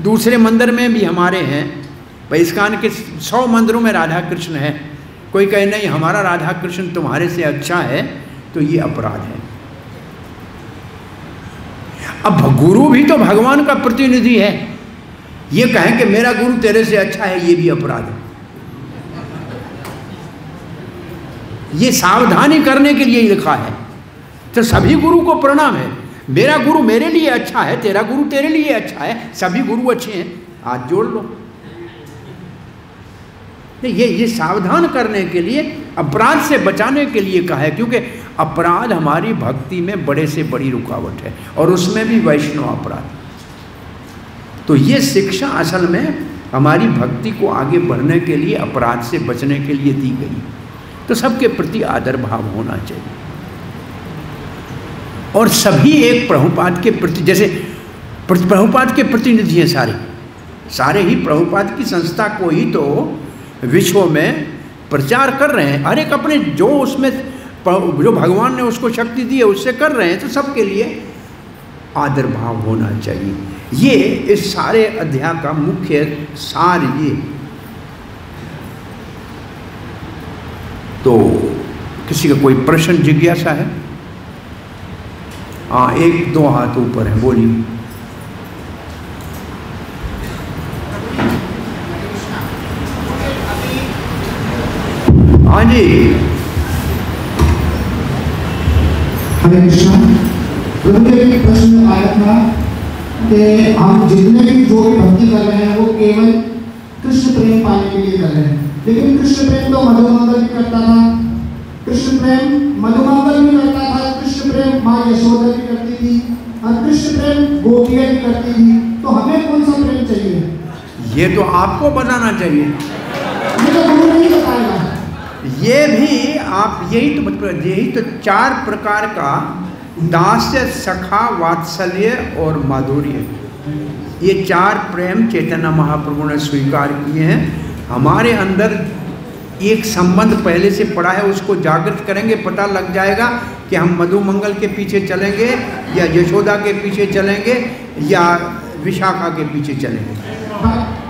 दूसरे मंदिर में भी हमारे हैं। भाई इस्कॉन के 100 मंदिरों में राधा कृष्ण है, कोई कहे नहीं हमारा राधा कृष्ण तुम्हारे से अच्छा है, तो ये अपराध है। अब गुरु भी तो भगवान का प्रतिनिधि है, ये कहें कि मेरा गुरु तेरे से अच्छा है, ये भी अपराध है। ये सावधानी करने के लिए लिखा है। तो सभी गुरु को प्रणाम है, मेरा गुरु मेरे लिए अच्छा है, तेरा गुरु तेरे लिए अच्छा है, सभी गुरु अच्छे हैं, हाथ जोड़ लो। ये सावधान करने के लिए, अपराध से बचाने के लिए कहा है, क्योंकि अपराध हमारी भक्ति में बड़े से बड़ी रुकावट है, और उसमें भी वैष्णव अपराध। तो ये शिक्षा असल में हमारी भक्ति को आगे बढ़ने के लिए, अपराध से बचने के लिए दी गई। तो सबके प्रति आदर भाव होना चाहिए, और सभी एक प्रभुपाद के प्रति, जैसे प्रभुपाद के प्रतिनिधि हैं सारे ही प्रभुपाद की संस्था को ही तो विश्व में प्रचार कर रहे हैं। हर एक अपने जो उसमें जो भगवान ने उसको शक्ति दी है उससे कर रहे हैं, तो सबके लिए आदर भाव होना चाहिए। ये इस सारे अध्याय का मुख्य सार ये। तो किसी का कोई प्रश्न जिज्ञासा है? हाँ, 1-2 हाथ ऊपर है, बोलिए। हाँ जी, हरे कृष्णा। प्रभु एक प्रश्न आया था कि हम जितने भी जो भी भक्ति कर रहे हैं वो केवल कृष्ण प्रेम पाने के लिए कर रहे हैं, लेकिन कृष्ण प्रेम तो मधुमंगल भी करता था, कृष्ण प्रेम मधुमंगल भी करता था, कृष्ण प्रेम माँ यशोदा भी करती थी, और कृष्ण प्रेम गोपियाँ भी करती थी। तो हमें कौन सा प्रेम चाहिए? ये तो आपको बताना चाहिए, ये तो गुरु नहीं बताएगा। ये भी आप यही तो 4 प्रकार का दास्य, सखा, वात्सल्य और माधुर्य, ये 4 प्रेम चैतन्य महाप्रभु ने स्वीकार किए हैं। हमारे अंदर एक संबंध पहले से पड़ा है, उसको जागृत करेंगे, पता लग जाएगा कि हम मधुमंगल के पीछे चलेंगे या यशोदा के पीछे चलेंगे या विशाखा के पीछे चलेंगे।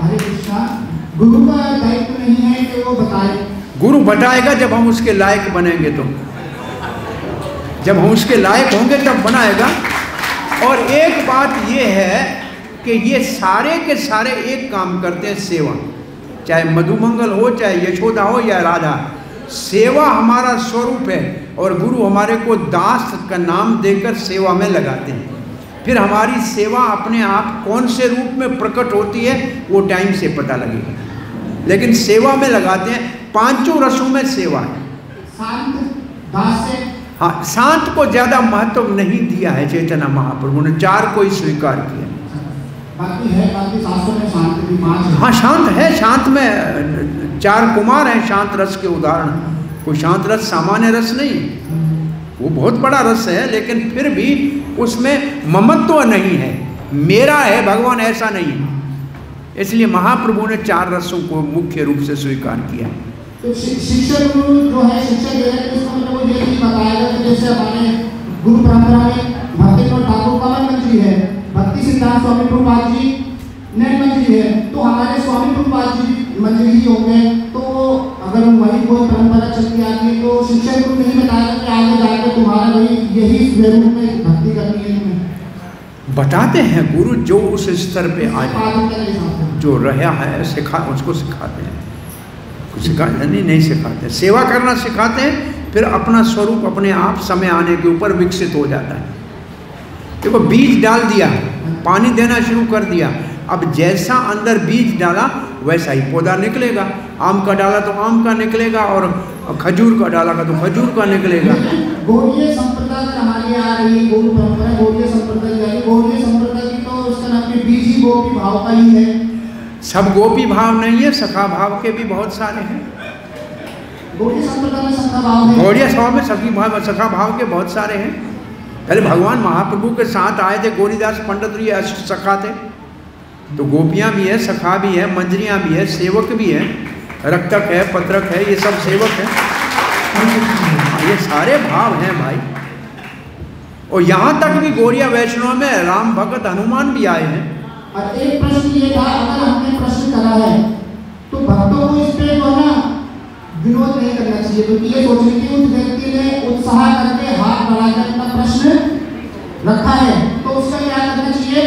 हरे कृष्णा, गुरु का दायित्व नहीं है कि वो बताए, गुरु बताएगा जब हम उसके लायक बनेंगे, तो जब हम उसके लायक होंगे तब बनाएगा। और एक बात ये है कि ये सारे के सारे एक काम करते हैं, सेवा। चाहे मधुमंगल हो, चाहे यशोदा हो या राधा, सेवा हमारा स्वरूप है, और गुरु हमारे को दास का नाम देकर सेवा में लगाते हैं। फिर हमारी सेवा अपने आप कौन से रूप में प्रकट होती है वो टाइम से पता लगेगा, लेकिन सेवा में लगाते हैं। 5 रसों में सेवा है। शांत, दास्य, हाँ, शांत को ज्यादा महत्व नहीं दिया है चैतन्य महाप्रभु ने, 4 को ही स्वीकार किया। बाकी है, बाकी शास्त्रों में शांत भी 5 है। हाँ, शांत है, शांत में 4 कुमार हैं शांत रस के उदाहरण। कोई शांत रस सामान्य रस नहीं, वो बहुत बड़ा रस है, लेकिन फिर भी उसमें ममत्व नहीं है, मेरा है भगवान, ऐसा नहीं है। इसलिए महाप्रभु ने 4 रसों को मुख्य रूप से स्वीकार किया। तो शिक्षक गुरु जो है, शिक्षक दे रहे हैं, इसका मतलब वो ये नहीं बताएगा कि जैसे हमारे गुरु परंपरा में भक्ति ठाकुर कमल मंत्री है, भक्ति सिद्धांत स्वामी प्रभुपाद जी नैन मंत्री है, तो हमारे स्वामी प्रभुपाद जी मंत्री ही होंगे। तो अगर वही कोई परंपरा चलती आती है तो शिक्षक गुरु नहीं बताएगा कि आगे जाकर तुम्हारा वही यही स्वरूप में भक्ति करनी है तुम्हें। बताते हैं गुरु, जो उस स्तर पे आ जाए, जो रहा है उसको सिखाते हैं। नहीं सिखाते, सेवा करना सिखाते हैं, फिर अपना स्वरूप अपने आप समय आने के ऊपर विकसित हो जाता है। देखो, बीज डाल दिया, पानी देना शुरू कर दिया, अब जैसा अंदर बीज डाला वैसा ही पौधा निकलेगा। आम का डाला तो आम का निकलेगा, और खजूर का डाला तो खजूर का निकलेगा। गौड़ीय संप्रदाय हमारी आ रही है, गौड़ परंपरा गौड़ीय संप्रदाय, गौड़ीय संप्रदाय की तो उसका नाम बीज ही गोपी भाव का ही है। सब गोपी भाव नहीं है, सखा भाव के भी बहुत सारे हैं। गौड़ीय संप्रदाय में सखा भाव है, गौड़ीय भाव में सखा भाव के बहुत सारे हैं। पहले भगवान महाप्रभु के साथ आए थे गौरीदास पंडित, ये अष्ट सखा थे। तो गोपियाँ भी है, सखा भी है, मंजरियाँ भी है, सेवक भी है, रक्तक है, पत्रक है, ये सब सेवक है। ये सारे भाव हैं भाई। और यहाँ तक भी गौड़िया वैष्णव में राम भगत हनुमान भी आए हैं। और एक प्रश्न ये था, अगर हमने प्रश्न करा है तो भक्तों को इस पे जो है ना विरोध नहीं करना चाहिए, क्योंकि ये सोचने की उस व्यक्ति ने उत्साह करके हाथ बढ़ाकर अपना प्रश्न रखा है, तो उसका क्या करना चाहिए,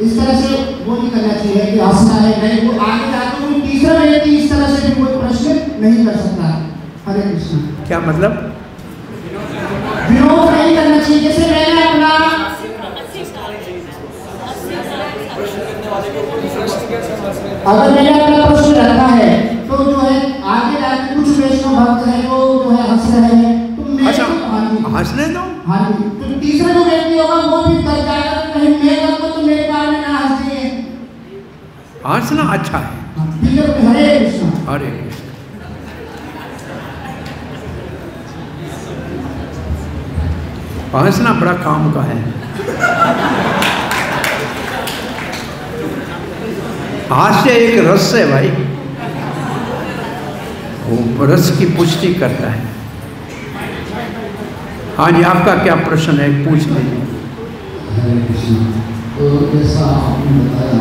इस तरह से वो नहीं करना चाहिए कि हंसना है, नहीं, वो आगे जाकर कोई तीसरा व्यक्ति इस तरह से भी कोई प्रश्न नहीं कर सकता। हरे कृष्ण। क्या मतलब? विरोध नहीं करना चाहिए। जैसे मैंने अपना प्रश्न रखा है तो जो है आगे जाके कुछ वैष्णव भक्त है वो जो है हंस रहे हैं, तो मैं अच्छा हंसने दो। हाँ जी, तो तीसरा जो व्यक्ति होगा वो भी डर जाएगा, कहीं मैं तो मेरे बारे में ना हंस दिए। हंसना अच्छा है। ठीक है। हरे कृष्ण। हरे कृष्ण। हंसना बड़ा काम का है। हास्य एक रस है भाई, वो रस की पुष्टि करता है। हाँ जी, आपका क्या प्रश्न है, पूछ लीजिए। हरे कृष्ण। तो जैसा आपने बताया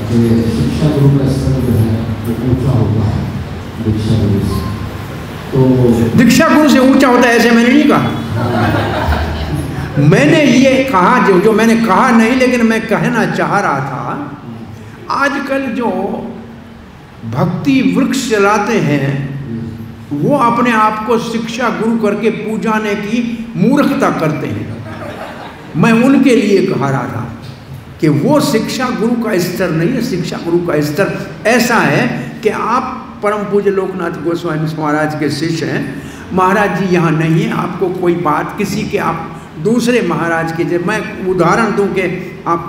कि शिक्षा गुरु का स्तर जो है वो ऊंचा होता है दीक्षा गुरु से, तो दीक्षा गुरु से ऊंचा होता है ऐसे मैंने नहीं कहा। मैंने ये कहा जो मैंने कहा नहीं, लेकिन मैं कहना चाह रहा था, आजकल जो भक्ति वृक्ष चलाते हैं वो अपने आप को शिक्षा गुरु करके पूजाने की मूर्खता करते हैं। मैं उनके लिए कह रहा था कि वो शिक्षा गुरु का स्तर नहीं है। शिक्षा गुरु का स्तर ऐसा है कि आप परम पूज्य लोकनाथ गोस्वामी महाराज के शिष्य हैं, महाराज जी यहाँ नहीं है, आपको कोई बात किसी के, आप दूसरे महाराज के, जब मैं उदाहरण दूं कि आप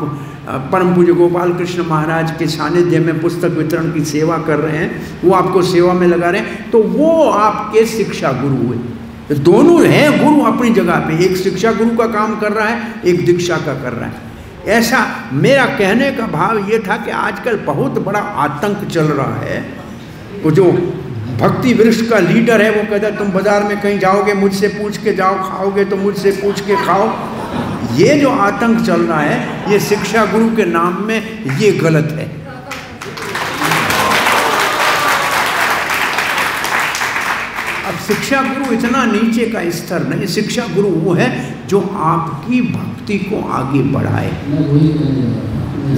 परम पूज्य गोपाल कृष्ण महाराज के सानिध्य में पुस्तक वितरण की सेवा कर रहे हैं, वो आपको सेवा में लगा रहे हैं, तो वो आपके शिक्षा गुरु हुए। दोनों हैं गुरु अपनी जगह पे, एक शिक्षा गुरु का काम कर रहा है, एक दीक्षा का कर रहा है। ऐसा मेरा कहने का भाव ये था कि आजकल बहुत बड़ा आतंक चल रहा है। वो जो भक्ति वृक्ष का लीडर है वो कहता है तुम बाजार में कहीं जाओगे मुझसे पूछ के जाओ, खाओगे तो मुझसे पूछ के खाओ। ये जो आतंक चल रहा है ये शिक्षा गुरु के नाम में ये गलत है। अब शिक्षा गुरु इतना नीचे का स्तर नहीं, शिक्षा गुरु वो है जो आपकी भक्ति को आगे बढ़ाए।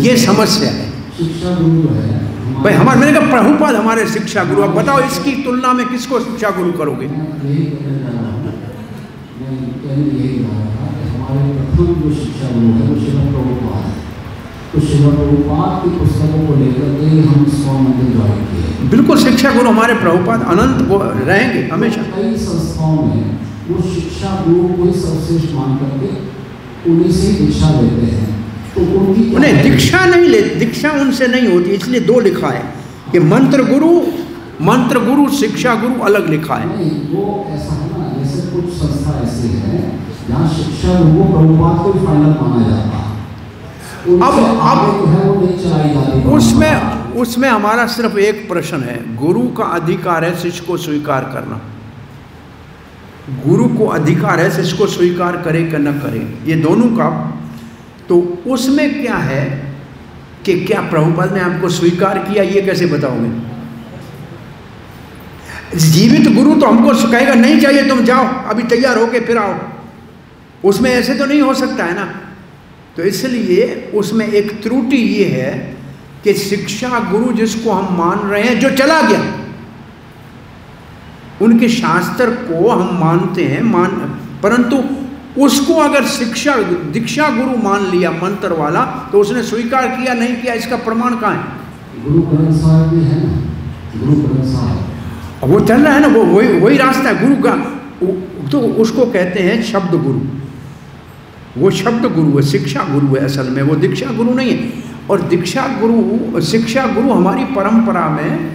ये समस्या है। शिक्षा गुरु है भाई हमारे, मैंने कहा प्रभुपाद हमारे शिक्षा गुरु, अब बताओ इसकी तुलना में किसको शिक्षा गुरु करोगे? हमारे प्रथम जो शिक्षा गुरु है वो श्रीमद् प्रभुपाद है, तो श्रीमद् प्रभुपाद की पुस्तकों को लेकर के हम 100 मंदिर ज्वाइन किए। बिल्कुल, शिक्षा गुरु हमारे प्रभुपाद अनंत वो रहेंगे हमेशा। कई संस्थाओं में वो शिक्षा गुरु को ही सर्वश्रेष्ठ मान करके उन्हीं से दीक्षा लेते हैं, तो उनकी नहीं दीक्षा नहीं ले, दीक्षा उनसे नहीं होती, इसलिए दो लिखा है कि मंत्र गुरु शिक्षा गुरु अलग लिखा है। नहीं, वो ऐसा है ना, जैसे कुछ संस्था ऐसी है जहाँ शिक्षा गुरु प्रभुपाद को फाइनल माना जाता है, अब है वो नहीं चलाई जाती। उसमें हमारा सिर्फ एक प्रश्न है, गुरु का अधिकार है शिष्य को स्वीकार करना। गुरु को अधिकार है शिष्य को स्वीकार करे कि न करे, ये दोनों का। तो उसमें क्या है कि क्या प्रभुपाद ने आपको स्वीकार किया, ये कैसे बताओगे? जीवित गुरु तो हमको कहेगा नहीं चाहिए तुम जाओ, अभी तैयार होके फिर आओ, उसमें ऐसे तो नहीं हो सकता है ना। तो इसलिए उसमें एक त्रुटि ये है कि शिक्षा गुरु जिसको हम मान रहे हैं, जो चला गया, उनके शास्त्र को हम मानते हैं, परंतु उसको अगर दीक्षा गुरु मान लिया मंत्र वाला, तो उसने स्वीकार किया नहीं किया, इसका प्रमाण कहाँ है? गुरु ग्रंथ साहिब भी है ना, गुरु ग्रंथ साहिब वो चल रहा है ना, वो वही रास्ता है गुरु का। तो उसको कहते हैं शब्द गुरु, वो शब्द गुरु है, शिक्षा गुरु है असल में, वो दीक्षा गुरु नहीं है। और दीक्षा गुरु शिक्षा गुरु हमारी परंपरा में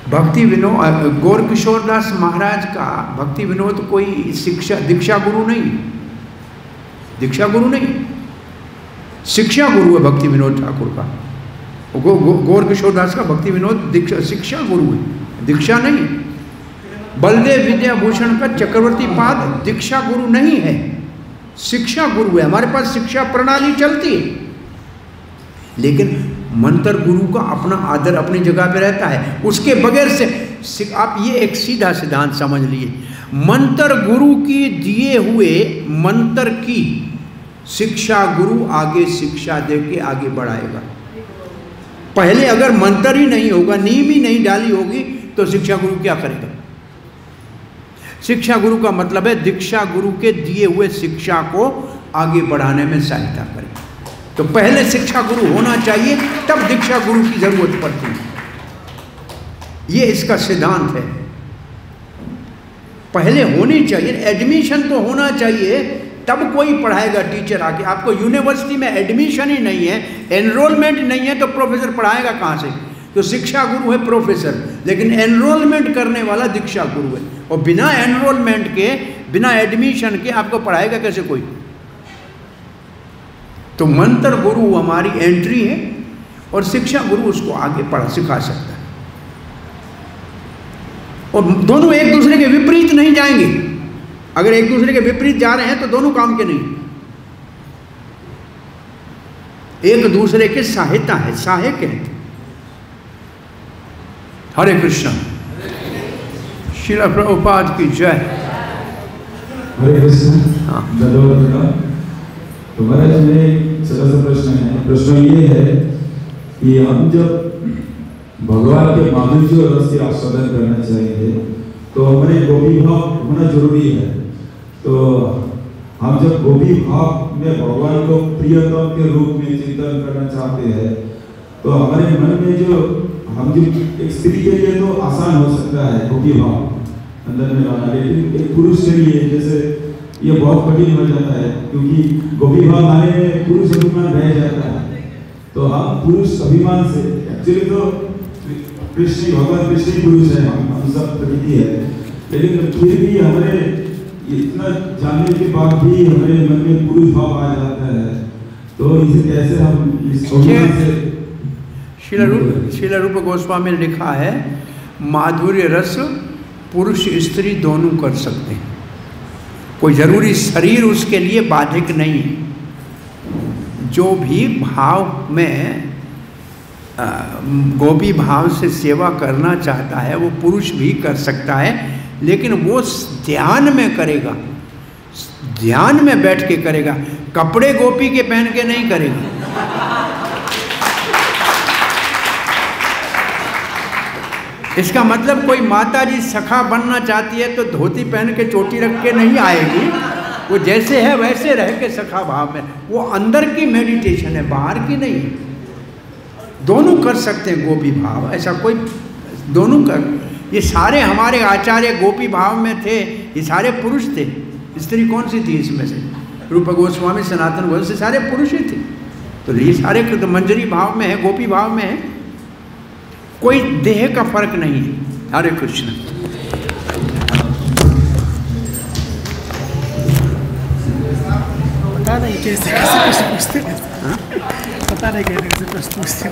भक्ति विनोद गौर किशोर दास महाराज का भक्ति विनोद कोई दीक्षा गुरु नहीं, दीक्षा गुरु नहीं, शिक्षा गुरु है भक्ति विनोद ठाकुर का। गौर किशोर दास का भक्ति विनोद शिक्षा गुरु है, दीक्षा नहीं। बलदेव विद्याभूषण का चक्रवर्ती पाद दीक्षा गुरु नहीं है, शिक्षा गुरु है। हमारे पास शिक्षा प्रणाली चलती है, लेकिन मंत्र गुरु का अपना आदर अपनी जगह पे रहता है। उसके बगैर से आप ये एक सीधा सिद्धांत समझ लिए, मंत्र गुरु की दिए हुए मंत्र की शिक्षा गुरु आगे शिक्षा दे के आगे बढ़ाएगा। पहले अगर मंत्र ही नहीं होगा, नींव ही नहीं डाली होगी, तो शिक्षा गुरु क्या करेगा? शिक्षा गुरु का मतलब है दीक्षा गुरु के दिए हुए शिक्षा को आगे बढ़ाने में सहायता करे। तो पहले शिक्षा गुरु होना चाहिए, तब दीक्षा गुरु की जरूरत पड़ती है। ये इसका सिद्धांत है, पहले होनी चाहिए। एडमिशन तो होना चाहिए, तब कोई पढ़ाएगा टीचर आके। आपको यूनिवर्सिटी में एडमिशन ही नहीं है, एनरोलमेंट नहीं है, तो प्रोफेसर पढ़ाएगा कहाँ से? तो शिक्षा गुरु है प्रोफेसर, लेकिन एनरोलमेंट करने वाला दीक्षा गुरु है। और बिना एनरोलमेंट के, बिना एडमिशन के आपको पढ़ाएगा कैसे कोई? तो मंत्र गुरु हमारी एंट्री है, और शिक्षा गुरु उसको आगे पढ़ा सिखा सकता है। और दोनों एक दूसरे के विपरीत नहीं जाएंगे। अगर एक दूसरे के विपरीत जा रहे हैं तो दोनों काम के नहीं, एक दूसरे के सहायता है, सहायक है। हरे कृष्ण। श्रील प्रभुपाद की जय। हरे कृष्ण। हाँ। तो महाराज में छोटा सा प्रश्न है। प्रश्न ये है कि हम जब भगवान के माधुर्य रस से आस्वादन करना चाहेंगे तो हमारे गोपी भाव होना जरूरी है। तो हम जब गोपी भाव में भगवान को प्रियतम के रूप में चिंतन करना चाहते हैं, तो हमारे मन में जो एक स्त्री के लिए तो आसान हो सकता है गोपी भाव अंदर में लाना, लेकिन एक पुरुष के लिए जैसे ये बहुत कठिन हो जाता है, क्योंकि गोपी भाव लाने में पुरुष अभिमान रह जाता है। तो हम पुरुष अभिमान से, एक्चुअली तो कृष्ण भगवान कृष्ण पुरुष है, हम सब प्रकृति है, लेकिन फिर भी हमारे इतना जानने के बाद भी हमारे मन में पुरुष भाव आ जाता है। तो इसे कैसे हम इस अभिमान से? श्रील रूप गोस्वामी ने लिखा है, माधुर्य रस पुरुष स्त्री दोनों कर सकते हैं, कोई जरूरी शरीर उसके लिए बाधक नहीं है। जो भी भाव में गोपी भाव से सेवा करना चाहता है वो पुरुष भी कर सकता है, लेकिन वो ध्यान में करेगा, ध्यान में बैठ के करेगा, कपड़े गोपी के पहन के नहीं करेगा। इसका मतलब कोई माता जी सखा बनना चाहती है तो धोती पहन के चोटी रख के नहीं आएगी, वो जैसे है वैसे रह के सखा भाव में। वो अंदर की मेडिटेशन है, बाहर की नहीं। दोनों कर सकते हैं गोपी भाव, ऐसा कोई दोनों कर। ये सारे हमारे आचार्य गोपी भाव में थे, ये सारे पुरुष थे। स्त्री कौन सी थी इसमें से? रूप गोस्वामी, सनातन गोस्वामी से सारे पुरुष ही थे। तो ये सारे तो मंजरी भाव में है, गोपी भाव में है, कोई देह का फर्क नहीं है। हरे कृष्ण। पता नहीं कैसे पूछते, पता नहीं कैसे प्रश्न पूछते।